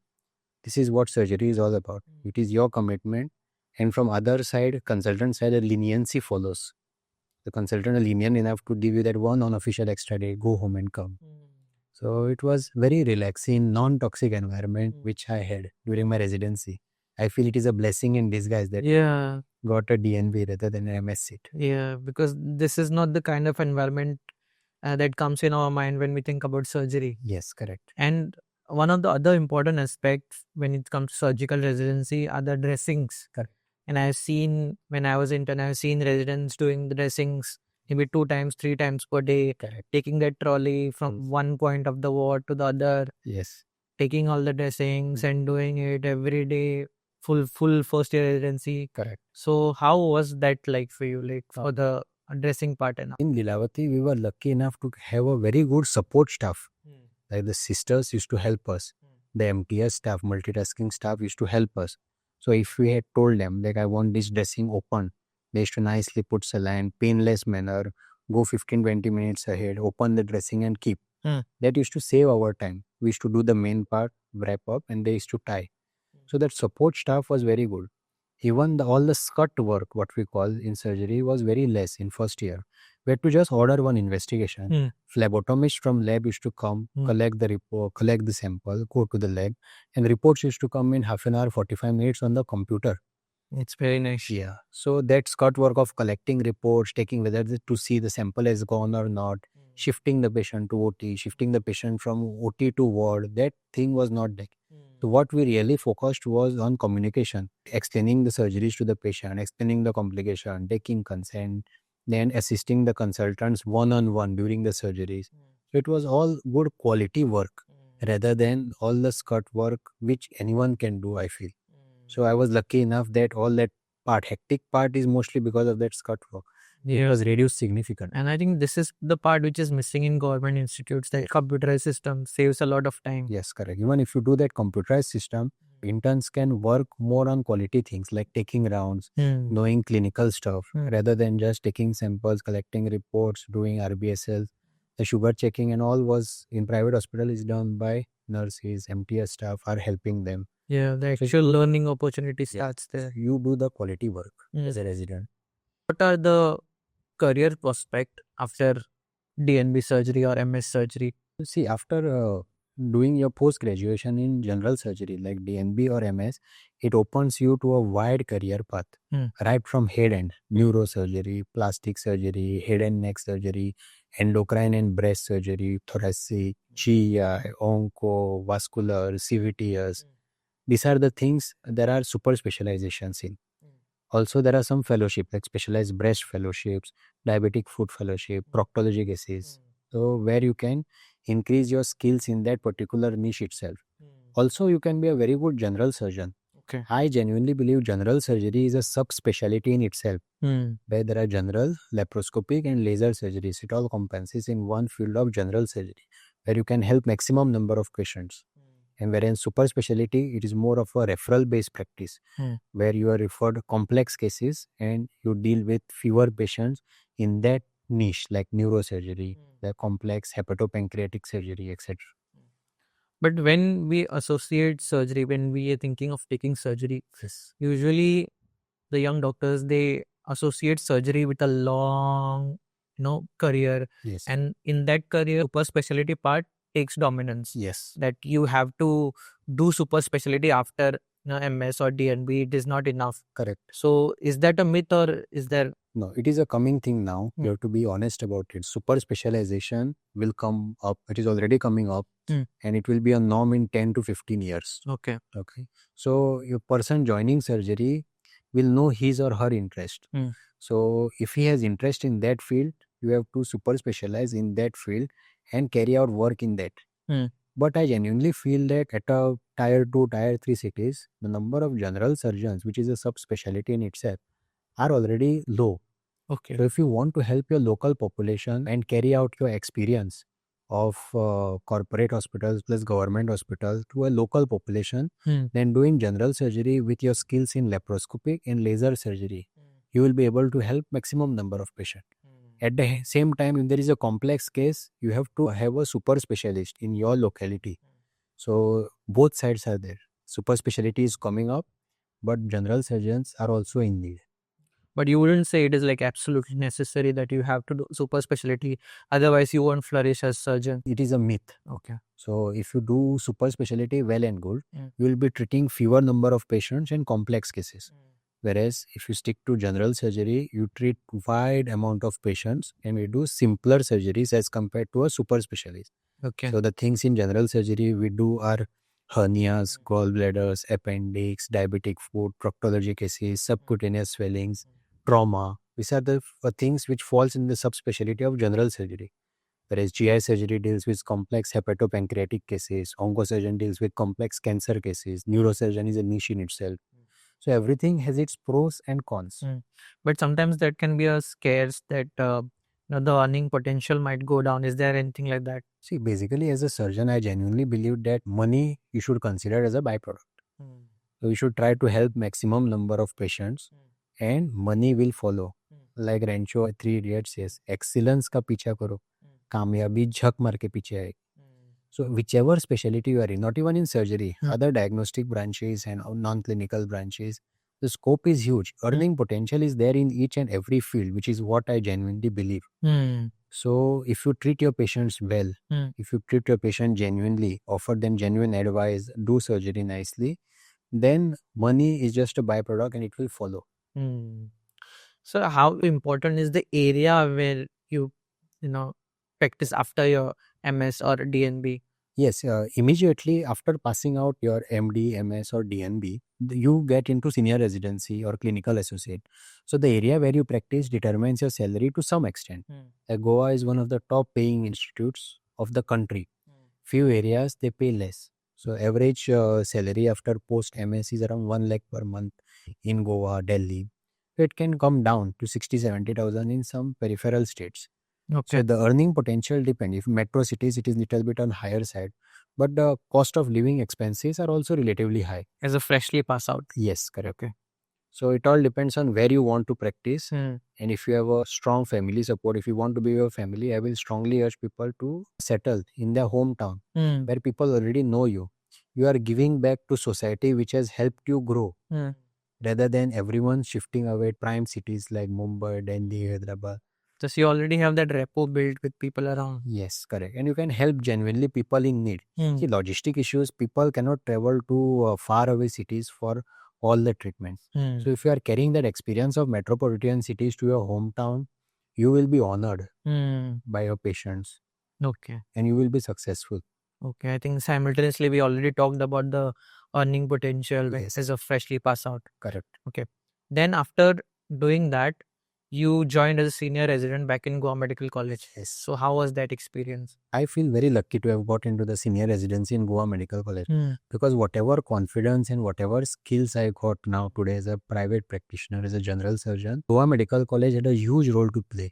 This is what surgery is all about. It is your commitment. And from other side, consultant side, a leniency follows. The consultant is lenient enough to give you that one unofficial extra day, go home and come. So it was very relaxing, non-toxic environment which I had during my residency. I feel it is a blessing in disguise that got a DNB rather than an MS seat.
Yeah, because this is not the kind of environment that comes in our mind when we think about surgery.
Yes, correct.
And one of the other important aspects when it comes to surgical residency are the dressings.
Correct.
And I've seen, when I was intern, I've seen residents doing the dressings maybe 2 times, 3 times per day,
Correct.
taking that trolley from one point of the ward to the other.
Yes.
Taking all the dressings and doing it every day, full first year residency.
Correct.
So how was that like for you, like for the dressing part? And
in Lilavati, we were lucky enough to have a very good support staff. Like the sisters used to help us. The MTS staff, multitasking staff used to help us. So if we had told them, like, I want this dressing open, they used to nicely put saline, painless manner, go 15-20 minutes ahead, open the dressing and keep. That used to save our time. We used to do the main part, wrap up, and they used to tie. So that support staff was very good. Even all the Scut work, what we call in surgery, was very less in first year. we had to just order one investigation. Phlebotomist from lab used to come, collect the report, collect the sample, go to the lab, and reports used to come in half an hour, 45 minutes on the computer.
It's very nice.
Yeah. So that Scut work of collecting reports, taking whether to see the sample has gone or not, shifting the patient to OT, shifting the patient from OT to ward, that thing was not there. So what we really focused was on communication, explaining the surgeries to the patient, explaining the complication, taking consent, then assisting the consultants one-on-one during the surgeries. So it was all good quality work rather than all the Scut work which anyone can do, I feel. So I was lucky enough that all that hectic part is mostly because of that Scut work. It was reduced significantly.
And I think this is the part which is missing in government institutes. The computerized system saves a lot of time.
Yes, correct. Even if you do that computerized system, interns can work more on quality things like taking rounds, knowing clinical stuff, rather than just taking samples, collecting reports, doing RBSL. The sugar checking and all was in private hospital is done by nurses, MTS staff are helping them.
Yeah, the actual learning opportunity starts there.
You do the quality work as a resident.
What are the career prospect after DNB surgery or MS surgery?
See, after doing your post-graduation in general surgery like DNB or MS, it opens you to a wide career path, right from head end, neurosurgery, plastic surgery, head and neck surgery, endocrine and breast surgery, thoracic, GI, onco, vascular, CVTs. These are the things there are super specializations in. Also, there are some fellowship like specialized breast fellowships, diabetic foot fellowship, proctology cases. So where you can increase your skills in that particular niche itself. Also, you can be a very good general surgeon.
Okay.
I genuinely believe general surgery is a sub-speciality in itself, where there are general, laparoscopic and laser surgeries. It all compensates in one field of general surgery, where you can help maximum number of patients. And wherein super speciality, it is more of a referral based practice where you are referred complex cases and you deal with fewer patients in that niche like neurosurgery, the complex hepatopancreatic surgery, etc.
But when we associate surgery, when we are thinking of taking surgery, usually the young doctors, they associate surgery with a long, career.
Yes.
And in that career, super specialty part takes dominance.
Yes.
That you have to do super specialty after MS or DNB. It is not enough.
Correct.
So is that a myth or is there?
No, it is a coming thing now. You have to be honest about it. Super specialization will come up. It is already coming up and it will be a norm in 10 to 15 years.
Okay.
So your person joining surgery will know his or her interest. So if he has interest in that field, you have to super specialize in that field and carry out work in that. But I genuinely feel that at a tier 2, tier 3 cities, the number of general surgeons, which is a subspecialty in itself, are already low.
Okay.
So if you want to help your local population and carry out your experience of corporate hospitals plus government hospitals to a local population, then doing general surgery with your skills in laparoscopic and laser surgery, you will be able to help maximum number of patients. At the same time, if there is a complex case, you have to have a super specialist in your locality. So both sides are there. Super specialty is coming up, but general surgeons are also in need.
But you wouldn't say it is like absolutely necessary that you have to do super specialty, otherwise you won't flourish as surgeon.
It is a myth.
Okay.
So if you do super specialty, well and good, you will be treating fewer number of patients and complex cases. Whereas if you stick to general surgery, you treat wide amount of patients and we do simpler surgeries as compared to a super specialist.
Okay.
So the things in general surgery we do are hernias, gallbladders, appendix, diabetic foot, proctology cases, subcutaneous swellings, trauma. These are the things which falls in the subspecialty of general surgery. Whereas GI surgery deals with complex hepatopancreatic cases, oncosurgeon deals with complex cancer cases, neurosurgeon is a niche in itself. So everything has its pros and cons.
But sometimes that can be a scarce that the earning potential might go down. Is there anything like that?
See, basically as a surgeon, I genuinely believe that money you should consider as a byproduct. So you should try to help maximum number of patients and money will follow. Like Rancho 3 Idiots says, excellence का पीछा करो, कामयाबी झक मार के पीछे आएगी. So whichever specialty you are in, not even in surgery, other diagnostic branches and non-clinical branches, The scope is huge. Earning potential is there in each and every field, which is what I genuinely believe. So if you treat your patients well, if you treat your patient genuinely, offer them genuine advice, do surgery nicely, then money is just a byproduct and it will follow.
So how important is the area where you practice after your MS or DNB?
Yes, immediately after passing out your MD, MS, or DNB, you get into senior residency or clinical associate. So the area where you practice determines your salary to some extent. Goa is one of the top paying institutes of the country. Few areas they pay less. So average salary after post MS is around 1 lakh per month in Goa, Delhi. It can come down to 60-70,000 in some peripheral states.
Okay.
So the earning potential depends. If metro cities, it is little bit on higher side, but the cost of living expenses are also relatively high.
As a freshly pass out.
Yes, correct. Okay. So it all depends on where you want to practice, and if you have a strong family support, if you want to be with your family, I will strongly urge people to settle in their hometown where people already know you. You are giving back to society which has helped you grow, rather than everyone shifting away prime cities like Mumbai, Delhi, Hyderabad.
So you already have that rapport built with people around.
Yes, correct. And you can help genuinely people in need. See, logistic issues, people cannot travel to far away cities for all the treatments. So if you are carrying that experience of metropolitan cities to your hometown, you will be honored by your patients.
Okay.
And you will be successful.
Okay. I think simultaneously we already talked about the earning potential as a freshly pass out.
Correct.
Okay. Then after doing that, you joined as a senior resident back in Goa Medical College.
Yes.
So how was that experience?
I feel very lucky to have got into the senior residency in Goa Medical College, because whatever confidence and whatever skills I got now today as a private practitioner, as a general surgeon, Goa Medical College had a huge role to play.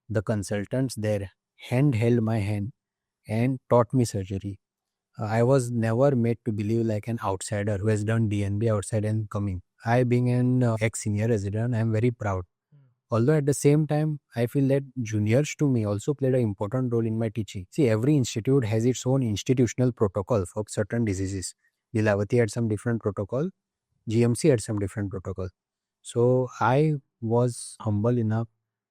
The consultants there held my hand and taught me surgery. I was never made to believe like an outsider who has done DNB outside and coming. I being an ex-senior resident, I am very proud. Although at the same time, I feel that juniors to me also played an important role in my teaching. See, every institute has its own institutional protocol for certain diseases. Lilavati had some different protocol. GMC had some different protocol. So I was humble enough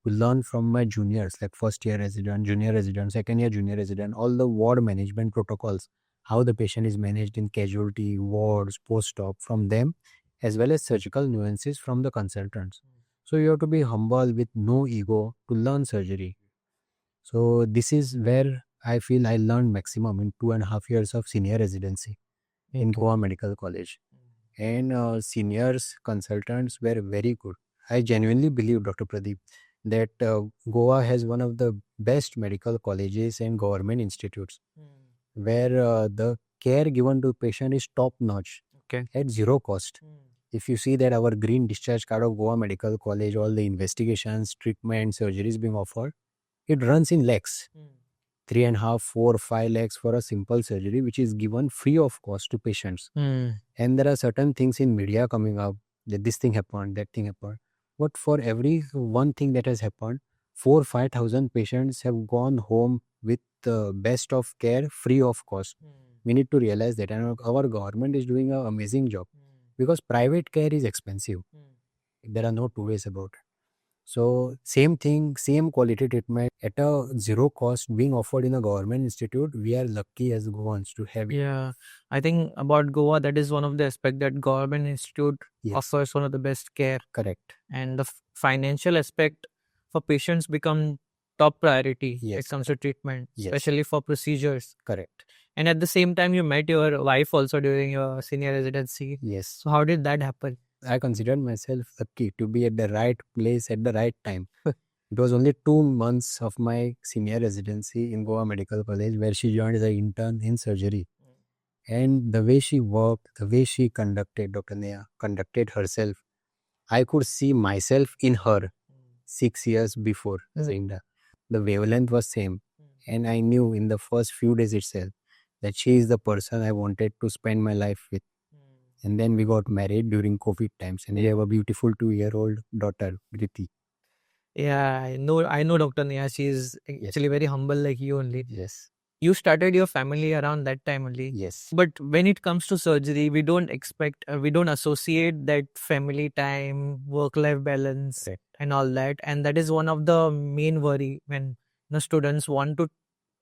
to learn from my juniors, like first year resident, junior resident, second year junior resident, all the ward management protocols, how the patient is managed in casualty, wards, post-op from them, as well as surgical nuances from the consultants. So you have to be humble with no ego to learn surgery. So this is where I feel I learned maximum in 2.5 years of senior residency in Goa Medical College. And seniors, consultants were very good. I genuinely believe, Dr. Pradeep, that Goa has one of the best medical colleges and government institutes where the care given to patient is top notch at zero cost. If you see that our green discharge card of Goa Medical College, all the investigations, treatment, surgeries being offered, it runs in lakhs. 3.5, 4, 5 lakhs for a simple surgery, which is given free of cost to patients. And there are certain things in media coming up that this thing happened, that thing happened. But for every one thing that has happened, 4,000-5,000 patients have gone home with the best of care free of cost. We need to realize that, and our government is doing an amazing job. Because private care is expensive. There are no two ways about it. So same thing, same quality treatment at a zero cost being offered in a government institute, we are lucky as Goans to have it.
Yeah, I think about Goa, that is one of the aspects that government institute offers one of the best care.
Correct.
And the financial aspect for patients become top priority when it comes to treatment, especially for procedures.
Correct.
And at the same time, you met your wife also during your senior residency.
Yes.
So how did that happen?
I considered myself lucky to be at the right place at the right time. It was only 2 months of my senior residency in Goa Medical College where she joined as an intern in surgery. And the way she worked, the way she conducted, Dr. Neha, conducted herself, I could see myself in her 6 years before. The wavelength was same. And I knew in the first few days itself that she is the person I wanted to spend my life with. And then we got married during COVID times, and we have a beautiful 2-year-old daughter, Griti.
Yeah, I know Dr. Neha. She is actually very humble like you only.
Yes.
You started your family around that time only.
Yes.
But when it comes to surgery, we don't associate that family time, work-life balance,
Correct.
and all that. And that is one of the main worry when students want to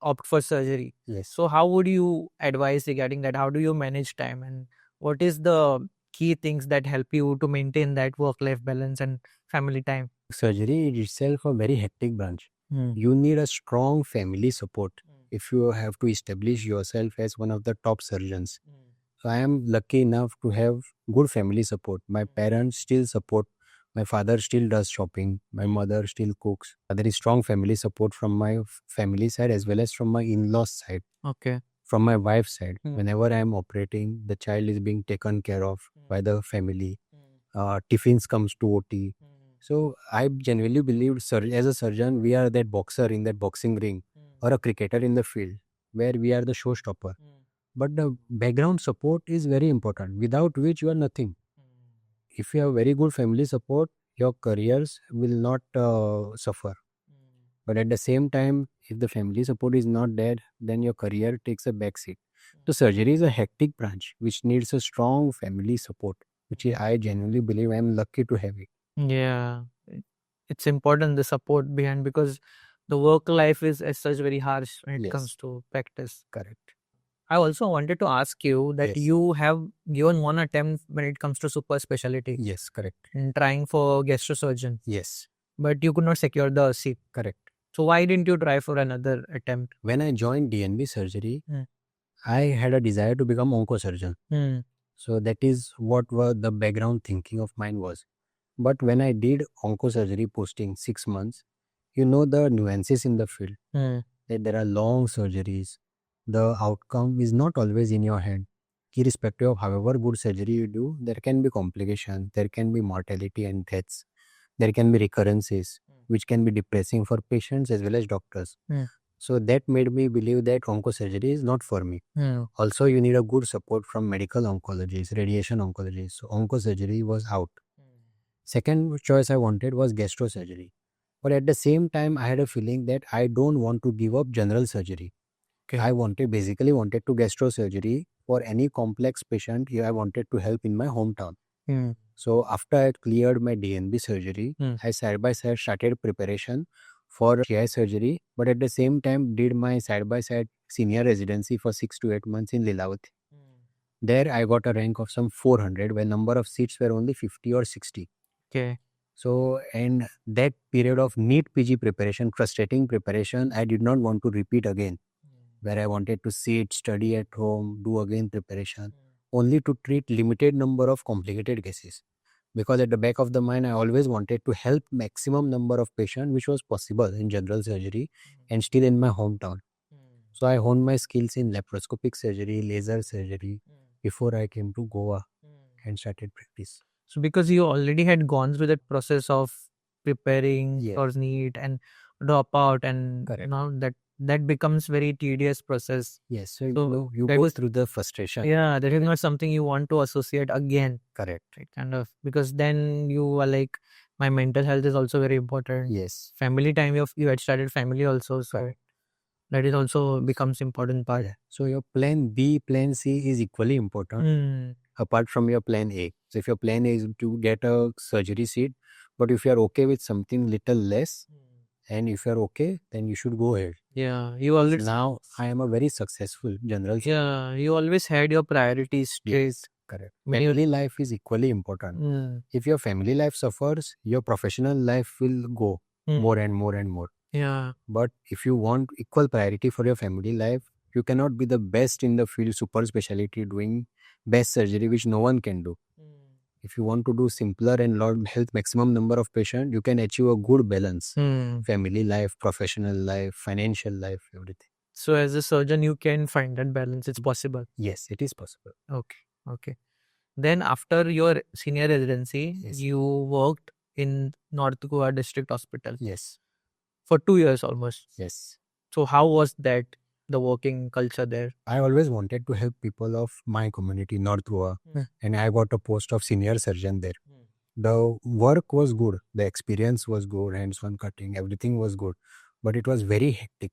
opt for surgery.
Yes.
So how would you advise regarding that? How do you manage time, and what is the key things that help you to maintain that work-life balance and family time?
Surgery is itself a very hectic branch.
Hmm.
You need a strong family support if you have to establish yourself as one of the top surgeons. So I am lucky enough to have good family support. My parents still support. My father still does shopping. My mother still cooks. There is strong family support from my family side as well as from my in-laws side.
Okay.
From my wife's side,
Hmm.
whenever I am operating, the child is being taken care of by the family. Tiffins comes to OT. So I genuinely believe, as a surgeon, we are that boxer in that boxing ring or a cricketer in the field where we are the showstopper. But the background support is very important, without which you are nothing. If you have very good family support, your careers will not suffer. But at the same time, if the family support is not there, then your career takes a backseat. So surgery is a hectic branch which needs a strong family support, which I genuinely believe I am lucky to have it.
Yeah, it's important the support behind, because the work life is as such very harsh when it
Yes.
comes to practice.
Correct.
I also wanted to ask you that
Yes.
you have given one attempt when it comes to super specialty
Yes, correct.
in trying for gastrosurgeon,
Yes,
but you could not secure the seat.
correct.
So why didn't you try for another attempt?
When I joined DNB Surgery,
Hmm.
I had a desire to become onco surgeon. So that is what the background thinking of mine was. But when I did onco surgery posting 6 months, you know the nuances in the field, that there are long surgeries. The outcome is not always in your hand. Irrespective of however good surgery you do, there can be complications, there can be mortality and deaths, there can be recurrences, which can be depressing for patients as well as doctors. So that made me believe that onco surgery is not for me. Also, you need a good support from medical oncologists, radiation oncologists. So onco surgery was out. Second choice I wanted was gastro surgery. But at the same time, I had a feeling that I don't want to give up general surgery.
Okay.
I basically wanted to gastro surgery for any complex patient. I wanted to help in my hometown. So after I cleared my DNB surgery, I side by side started preparation for GI surgery, but at the same time did my side by side senior residency for 6 to 8 months in Lilavati. There I got a rank of some 400 where number of seats were only 50 or 60.
Okay.
So, and that period of NEET PG preparation, frustrating preparation, I did not want to repeat again, where I wanted to sit, study at home, do again preparation, only to treat limited number of complicated cases. Because at the back of the mind, I always wanted to help maximum number of patients, which was possible in general surgery and still in my hometown. So I honed my skills in laparoscopic surgery, laser surgery before I came to Goa and started practice.
So because you already had gone through that process of preparing
Yes.
for NEET and drop out, and
Correct.
that becomes very tedious process.
Yes, so
So
you
that
go
was-
through the frustration.
Yeah, that is not something you want to associate again.
Correct.
Right? Kind of, because then you are like, my mental health is also very important.
Yes.
Family time, you had started family also, so
Correct.
that is also becomes important part.
Yeah. So your plan B, plan C is equally important apart from your plan A. So if your plan A is to get a surgery seat, but if you are okay with something little less, and if you are okay, then you should go ahead.
Yeah, you always
Now I am a very successful general.
Yeah, you always had your priorities straight.
Yes, correct. Family life is equally important. If your family life suffers, your professional life will go more and more and more.
Yeah.
But if you want equal priority for your family life, you cannot be the best in the field, super specialty, doing best surgery, which no one can do. If you want to do simpler and help maximum number of patients, you can achieve a good balance. Family life, professional life, financial life, everything.
So as a surgeon, you can find that balance. It's possible.
Yes, it is possible.
Okay. Then after your senior residency,
Yes.
you worked in North Goa District Hospital
Yes,
for 2 years almost.
yes.
So how was that, the working culture there?
I always wanted to help people of my community, North Goa, and I got a post of senior surgeon there. The work was good, the experience was good, hands-on cutting, everything was good, but it was very hectic.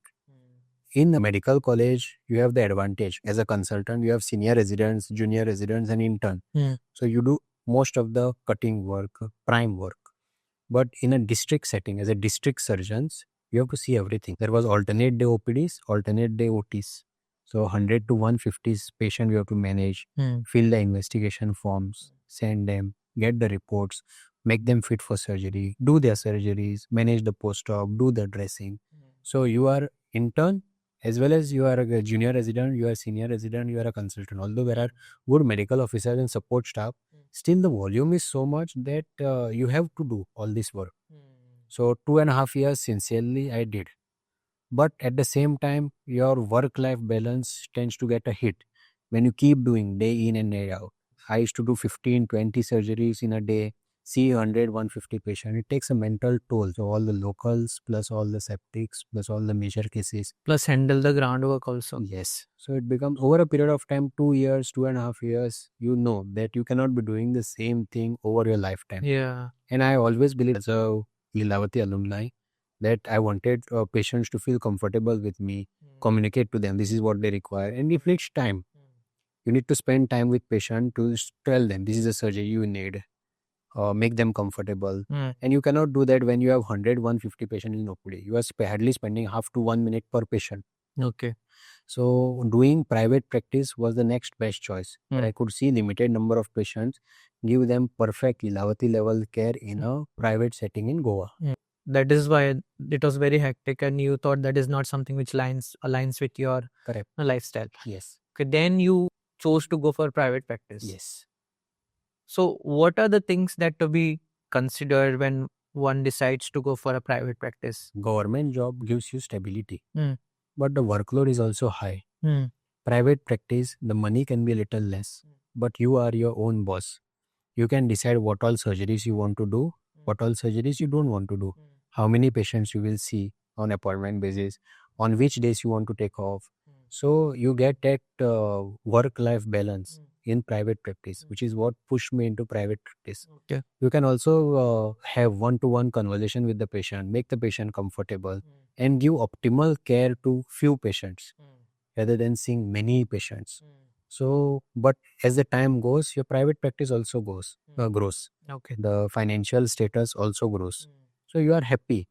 In a medical college, you have the advantage. As a consultant, you have senior residents, junior residents, and intern. So you do most of the cutting work, prime work. But in a district setting, as a district surgeons, you have to see everything. There was alternate day OPDs, alternate day OTs. So 100 to 150 patient you have to manage, fill the investigation forms, send them, get the reports, make them fit for surgery, do their surgeries, manage the post-op, do the dressing. So you are intern as well as you are a junior resident, you are senior resident, you are a consultant. Although there are good medical officers and support staff, still the volume is so much that you have to do all this work. So 2.5 years sincerely I did. But at the same time, your work-life balance tends to get a hit when you keep doing day in and day out. I used to do 15, 20 surgeries in a day, see 100, 150 patients. It takes a mental toll. So all the locals, plus all the septics, plus all the major cases.
Plus handle the groundwork also.
Yes. So it becomes over a period of time, 2 years, 2.5 years, you know that you cannot be doing the same thing over your lifetime.
Yeah.
And I always believe as a Lilavati alumni that I wanted patients to feel comfortable with me, communicate to them, this is what they require. And it needs time. You need to spend time with patient to tell them, this is a surgery you need, make them comfortable. And you cannot do that when you have 100, 150 patients in OPD. You are hardly spending half to 1 minute per patient.
Okay.
So doing private practice was the next best choice. I could see limited number of patients, give them perfect Lilavati level care in a private setting in Goa.
That is why it was very hectic and you thought that is not something which aligns with your
Correct.
lifestyle.
Yes.
Okay, then you chose to go for private practice.
Yes.
So what are the things that to be considered when one decides to go for a private practice?
Government job gives you stability, but the workload is also high.
Hmm.
Private practice, the money can be a little less, but you are your own boss. You can decide what all surgeries you want to do, what all surgeries you don't want to do, how many patients you will see on appointment basis, on which days you want to take off. So you get that work-life balance in private practice, which is what pushed me into private practice.
Okay.
You can also have one-to-one conversation with the patient, make the patient comfortable, and give optimal care to few patients rather than seeing many patients. So, but as the time goes, your private practice also grows.
Okay.
The financial status also grows. So you are happy,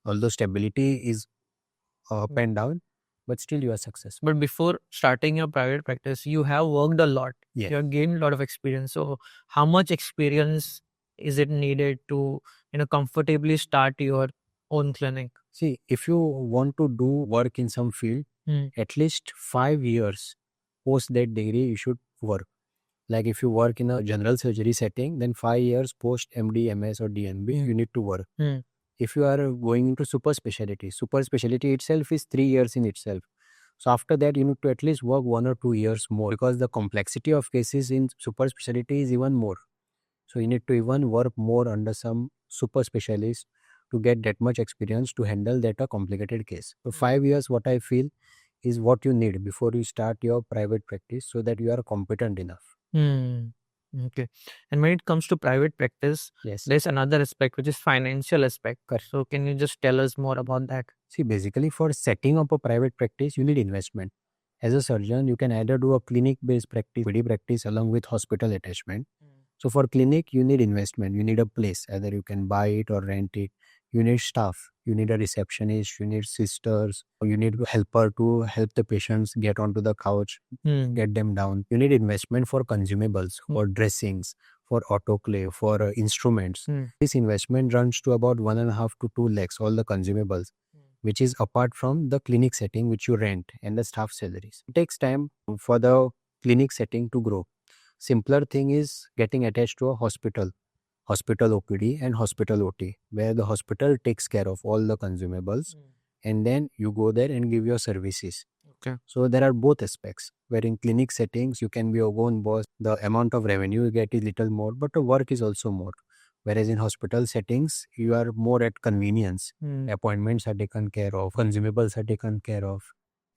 although stability is up and down, but still you are successful.
But before starting your private practice, you have worked a lot.
Yeah.
You have gained a lot of experience. So how much experience is it needed to comfortably start your own clinic?
See, if you want to do work in some field, at least 5 years post that degree, you should work. Like if you work in a general surgery setting, then 5 years post MD, MS or DNB, you need to work. If you are going into super-speciality itself is 3 years in itself. So after that, you need to at least work 1 or 2 years more because the complexity of cases in super-speciality is even more. So you need to even work more under some super specialists to get that much experience to handle that a complicated case. So 5 years, what I feel is what you need before you start your private practice so that you are competent enough.
Okay. And when it comes to private practice,
Yes.
there's another aspect which is financial aspect.
Correct.
So can you just tell us more about that?
See, basically for setting up a private practice, you need investment. As a surgeon, you can either do a clinic-based practice, PD practice along with hospital attachment. So for clinic, you need investment. You need a place. Either you can buy it or rent it. You need staff. You need a receptionist. You need sisters. You need a helper to help the patients get onto the couch, get them down. You need investment for consumables, for dressings, for autoclave, for instruments. This investment runs to about 1.5 to 2 lakhs, all the consumables, which is apart from the clinic setting which you rent and the staff salaries. It takes time for the clinic setting to grow. Simpler thing is getting attached to a hospital OPD and hospital OT, where the hospital takes care of all the consumables and then you go there and give your services.
Okay.
So there are both aspects, where in clinic settings you can be your own boss, the amount of revenue you get is little more, but the work is also more. Whereas in hospital settings, you are more at convenience. Appointments are taken care of, consumables are taken care of.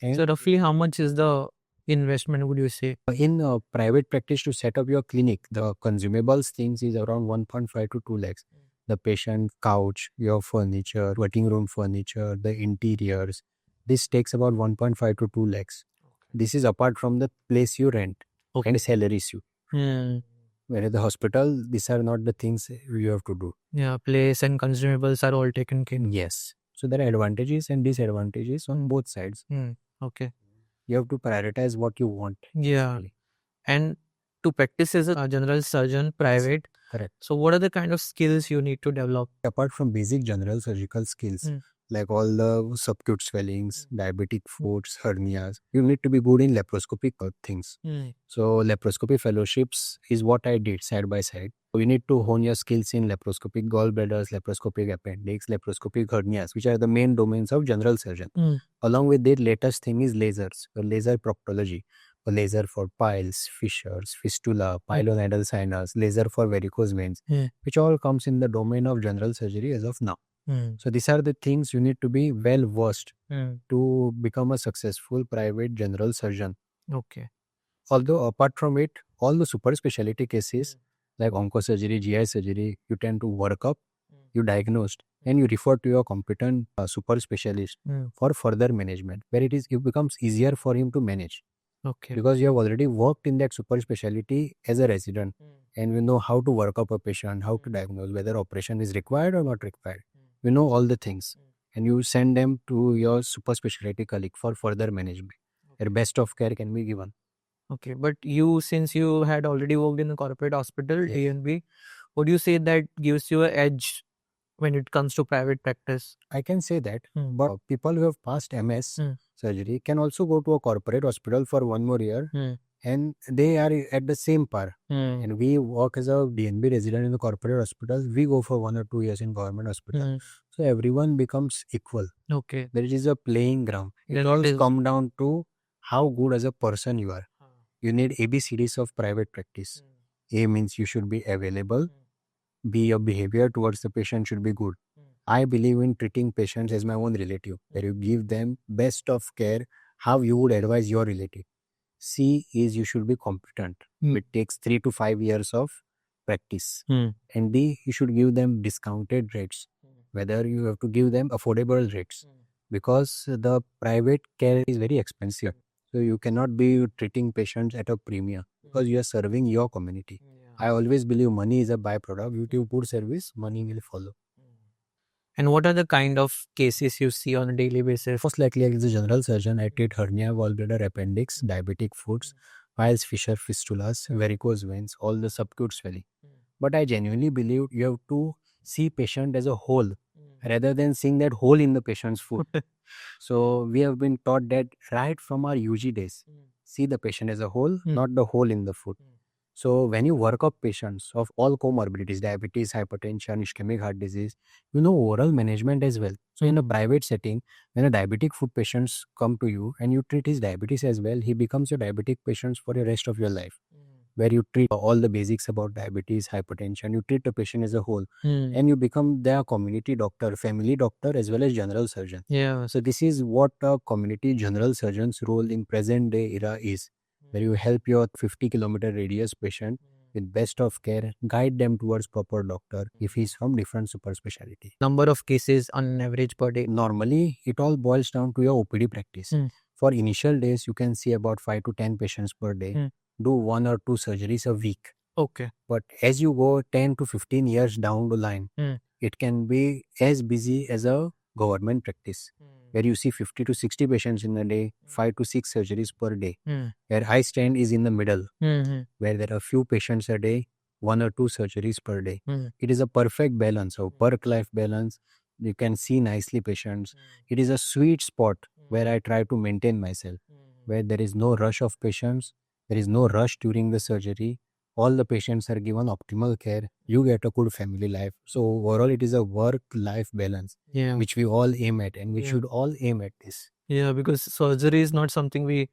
And
So roughly how much is the investment, would you say?
in private practice, to set up your clinic, the consumables things is around 1.5 to 2 lakhs. The patient couch, your furniture, waiting room furniture, the interiors, This takes about 1.5 to 2 lakhs. This is apart from the place you rent and the salaries you. Whereas the hospital, these are not the things you have to do.
Yeah, place and consumables are all taken care of.
Yes. So there are advantages and disadvantages on both sides.
Okay.
You have to prioritize what you want.
Yeah.
Actually.
And to practice as a general surgeon, private.
Correct.
So what are the kind of skills you need to develop?
Apart from basic general surgical skills, like all the subacute swellings, diabetic foots, hernias, you need to be good in laparoscopic things. So laparoscopy fellowships is what I did side by side. You need to hone your skills in laparoscopic gallbladders, laparoscopic appendix, laparoscopic hernias, which are the main domains of general surgeon. Along with the latest thing is lasers, or laser proctology, a laser for piles, fissures, fistula, pilonidal sinus, laser for varicose veins, which all comes in the domain of general surgery as of now. So these are the things you need to be well versed to become a successful private general surgeon.
Okay.
Although apart from it, all the super specialty cases like onco surgery, GI surgery, you tend to work up, you diagnosed, and you refer to your competent super specialist for further management, where it becomes easier for him to manage.
Okay.
Because you have already worked in that super specialty as a resident and you know how to work up a patient, how to diagnose, whether operation is required or not required. You know all the things and you send them to your super specialty colleague for further management. Their best of care can be given.
Okay, but you, since you had already worked in a corporate hospital, DNB, would you say that gives you an edge when it comes to private practice?
I can say that, but people who have passed MS surgery can also go to a corporate hospital for 1 more year and they are at the same par. And we work as a DNB resident in the corporate hospitals. We go for 1 or 2 years in government hospital. So everyone becomes equal.
Okay.
There is a playing ground. It all comes down to how good as a person you are. You need ABCDs of private practice. A means you should be available. B, your behavior towards the patient should be good. I believe in treating patients as my own relative, where you give them best of care, how you would advise your relative. C is you should be competent. It takes 3 to 5 years of practice. And D, you should give them discounted rates, whether you have to give them affordable rates, because the private care is very expensive. So you cannot be treating patients at a premium because you are serving your community. I always believe money is a byproduct. You do good service, money will follow.
And what are the kind of cases you see on a daily basis?
Most likely, as a general surgeon, I treat hernia, gallbladder, appendix, diabetic foots, piles, fissure, fistulas, varicose veins, all the subacute swelling. But I genuinely believe you have to see patient as a whole rather than seeing that hole in the patient's foot. So we have been taught that right from our UG days. See the patient as a whole, not the hole in the foot. So when you work up patients of all comorbidities, diabetes, hypertension, ischemic heart disease, you know oral management as well. So in a private setting, when a diabetic foot patients come to you and you treat his diabetes as well, he becomes your diabetic patient for the rest of your life. Where you treat all the basics about diabetes, hypertension, you treat the patient as a whole and you become their community doctor, family doctor as well as general surgeon.
Yeah.
So this is what a community general surgeon's role in present day era is, where you help your 50-kilometer radius patient with best of care, guide them towards proper doctor if he's from different super specialty.
Number of cases on average per day?
Normally, it all boils down to your OPD practice. For initial days, you can see about 5 to 10 patients per day. Do 1 or 2 surgeries a week.
Okay.
But as you go 10 to 15 years down the line, it can be as busy as a government practice, where you see 50 to 60 patients in a day, 5 to 6 surgeries per day. Where I stand is in the middle, where there are few patients a day, 1 or 2 surgeries per day. It is a perfect balance of work-life balance. You can see nicely patients. It is a sweet spot where I try to maintain myself, where there is no rush of patients, there is no rush during the surgery. All the patients are given optimal care. You get a good family life. So overall, it is a work-life balance, which we all aim at, and we should all aim at this.
Yeah, because surgery is not something we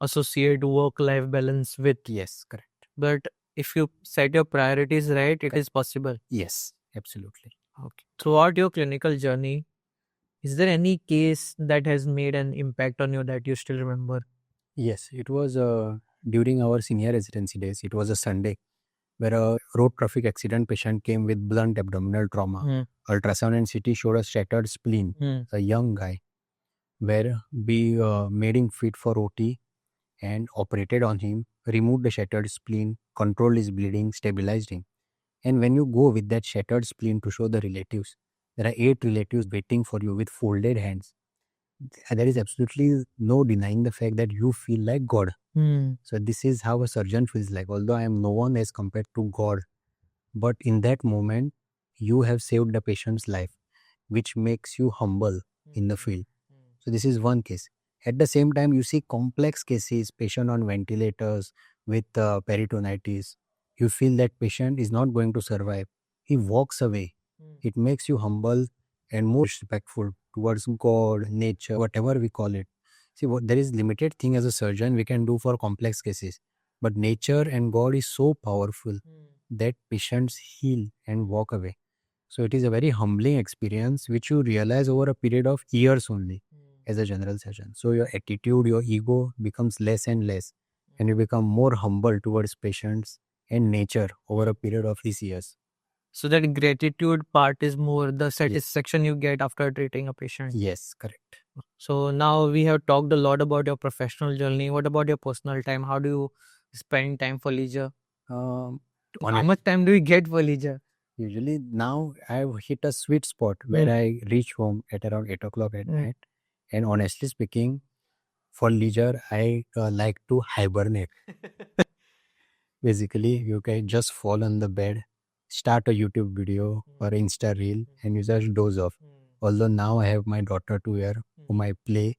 associate work-life balance with.
Yes, correct.
But if you set your priorities right, it is possible.
Yes, absolutely.
Okay. Throughout your clinical journey, is there any case that has made an impact on you that you still remember?
Yes, it was during our senior residency days. It was a Sunday where a road traffic accident patient came with blunt abdominal trauma. Ultrasound and CT showed a shattered spleen, a young guy. where we made him fit for OT and operated on him, removed the shattered spleen, controlled his bleeding, stabilized him. And when you go with that shattered spleen to show the relatives, there are 8 relatives waiting for you with folded hands. There is absolutely no denying the fact that you feel like God. So this is how a surgeon feels like. Although I am no one as compared to God, but in that moment, you have saved the patient's life, which makes you humble in the field. So this is one case. At the same time, you see complex cases, patient on ventilators with peritonitis. You feel that patient is not going to survive. He walks away. It makes you humble and more respectful towards God, nature, whatever we call it. See, there is limited thing as a surgeon we can do for complex cases. But nature and God is so powerful that patients heal and walk away. So it is a very humbling experience which you realize over a period of years only as a general surgeon. So your attitude, your ego becomes less and less, and you become more humble towards patients and nature over a period of these years.
So that gratitude part is more the satisfaction you get after treating a patient.
Yes, correct.
So now we have talked a lot about your professional journey. What about your personal time? How do you spend time for leisure? How much time do you get for leisure?
Usually now I've hit a sweet spot where I reach home at around 8 o'clock at night. And honestly speaking, for leisure, I like to hibernate. Basically, you can just fall on the bed, start a YouTube video or Insta reel, and you just doze off. Although now I have my daughter to here whom I play,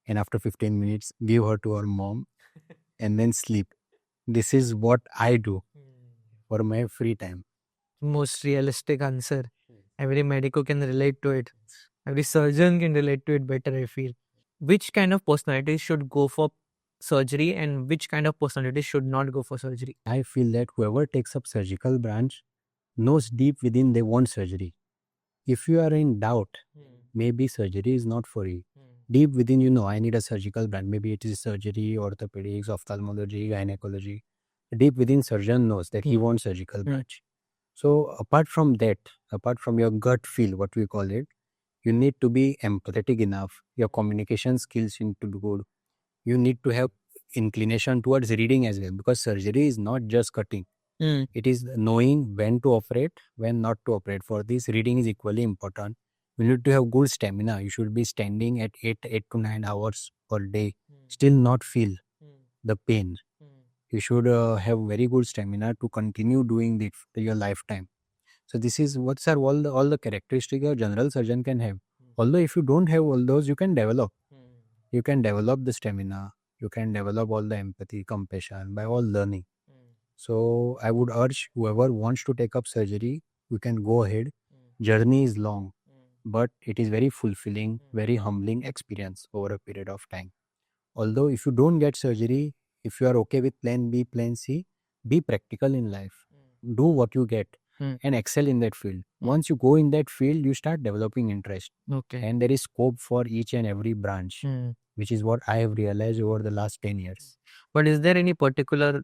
and after 15 minutes, give her to her mom and then sleep. This is what I do for my free time.
Most realistic answer. Every medico can relate to it. Every surgeon can relate to it better, I feel. Which kind of personality should go for surgery and which kind of personality should not go for surgery?
I feel that whoever takes up surgical branch knows deep within they want surgery. If you are in doubt, maybe surgery is not for you. Deep within you know, I need a surgical branch. Maybe it is surgery, orthopedics, ophthalmology, gynecology. Deep within surgeon knows that he wants surgical branch. So apart from that, apart from your gut feel, what we call it, you need to be empathetic enough. Your communication skills need to be good. You need to have inclination towards reading as well, because surgery is not just cutting. It is knowing when to operate, when not to operate. For this, reading is equally important. You need to have good stamina. You should be standing at 8 to 9 hours per day, still not feel the pain. You should have very good stamina to continue doing it for your lifetime. So this is what's are all the characteristics a general surgeon can have. Although if you don't have all those, you can develop. You can develop the stamina. You can develop all the empathy, compassion by all learning. So I would urge whoever wants to take up surgery, you can go ahead. Journey is long, but it is very fulfilling, very humbling experience over a period of time. Although if you don't get surgery, if you are okay with plan B, plan C, be practical in life. Do what you get and excel in that field. Once you go in that field, you start developing interest.
Okay.
And there is scope for each and every branch, which is what I have realized over the last 10 years.
But is there any particular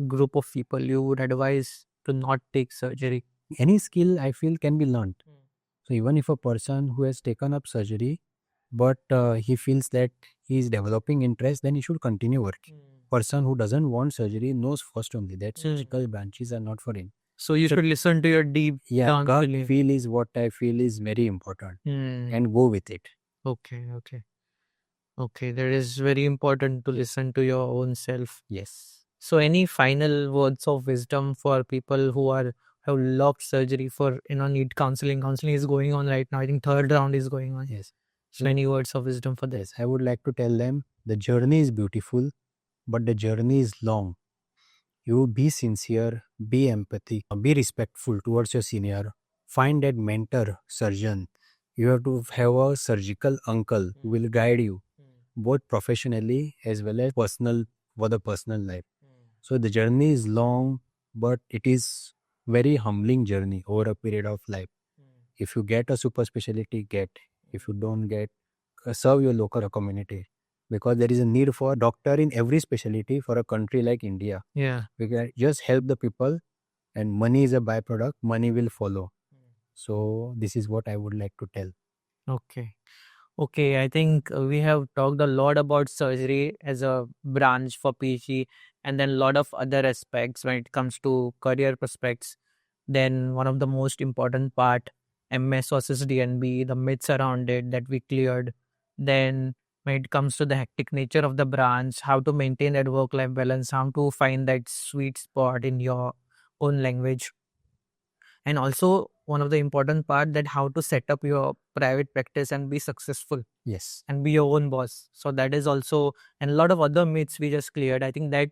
group of people you would advise to not take surgery?
Any skill I feel can be learned. So even if a person who has taken up surgery, but he feels that he is developing interest, then he should continue working. Person who doesn't want surgery knows first only that surgical branches are not for him.
So you should listen to your deep
gut feel is what I feel is very important, and go with it.
Okay, that is very important to listen to your own self.
Yes.
So any final words of wisdom for people who have loved surgery for NEET counseling? Counseling is going on right now. I think third round is going on.
Yes.
So any words of wisdom for this?
Yes, I would like to tell them the journey is beautiful, but the journey is long. You be sincere, be empathy, be respectful towards your senior. Find that mentor, surgeon. You have to have a surgical uncle who will guide you, both professionally as well as personal, for the personal life. So the journey is long, but it is very humbling journey over a period of life. If you get a super specialty, get. If you don't get, serve your local community, because there is a need for a doctor in every specialty for a country like India.
Yeah.
We can just help the people, and money is a byproduct. Money will follow. So this is what I would like to tell.
Okay. Okay, I think we have talked a lot about surgery as a branch for PG, and then a lot of other aspects when it comes to career prospects. Then one of the most important part, MS versus DNB, the myths around it that we cleared. Then when it comes to the hectic nature of the branch, how to maintain that work-life balance, how to find that sweet spot in your own language, and also one of the important part that how to set up your private practice and be successful
Yes.
and be your own boss. So that is also, and a lot of other myths we just cleared. I think that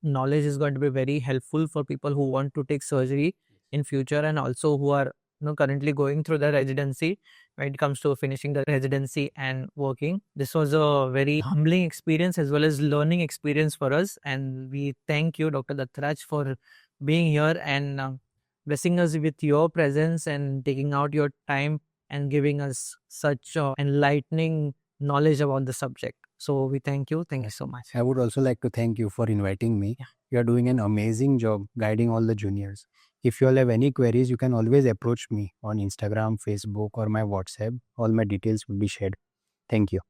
knowledge is going to be very helpful for people who want to take surgery in future, and also who are currently going through the residency when it comes to finishing the residency and working. This was a very humbling experience as well as learning experience for us, and we thank you, Dr. Dattaraj, for being here and blessing us with your presence and taking out your time and giving us such enlightening knowledge about the subject. So we thank you. Thank you so much.
I would also like to thank you for inviting me.
Yeah.
You are doing an amazing job guiding all the juniors. If you all have any queries, you can always approach me on Instagram, Facebook, or my WhatsApp. All my details will be shared. Thank you.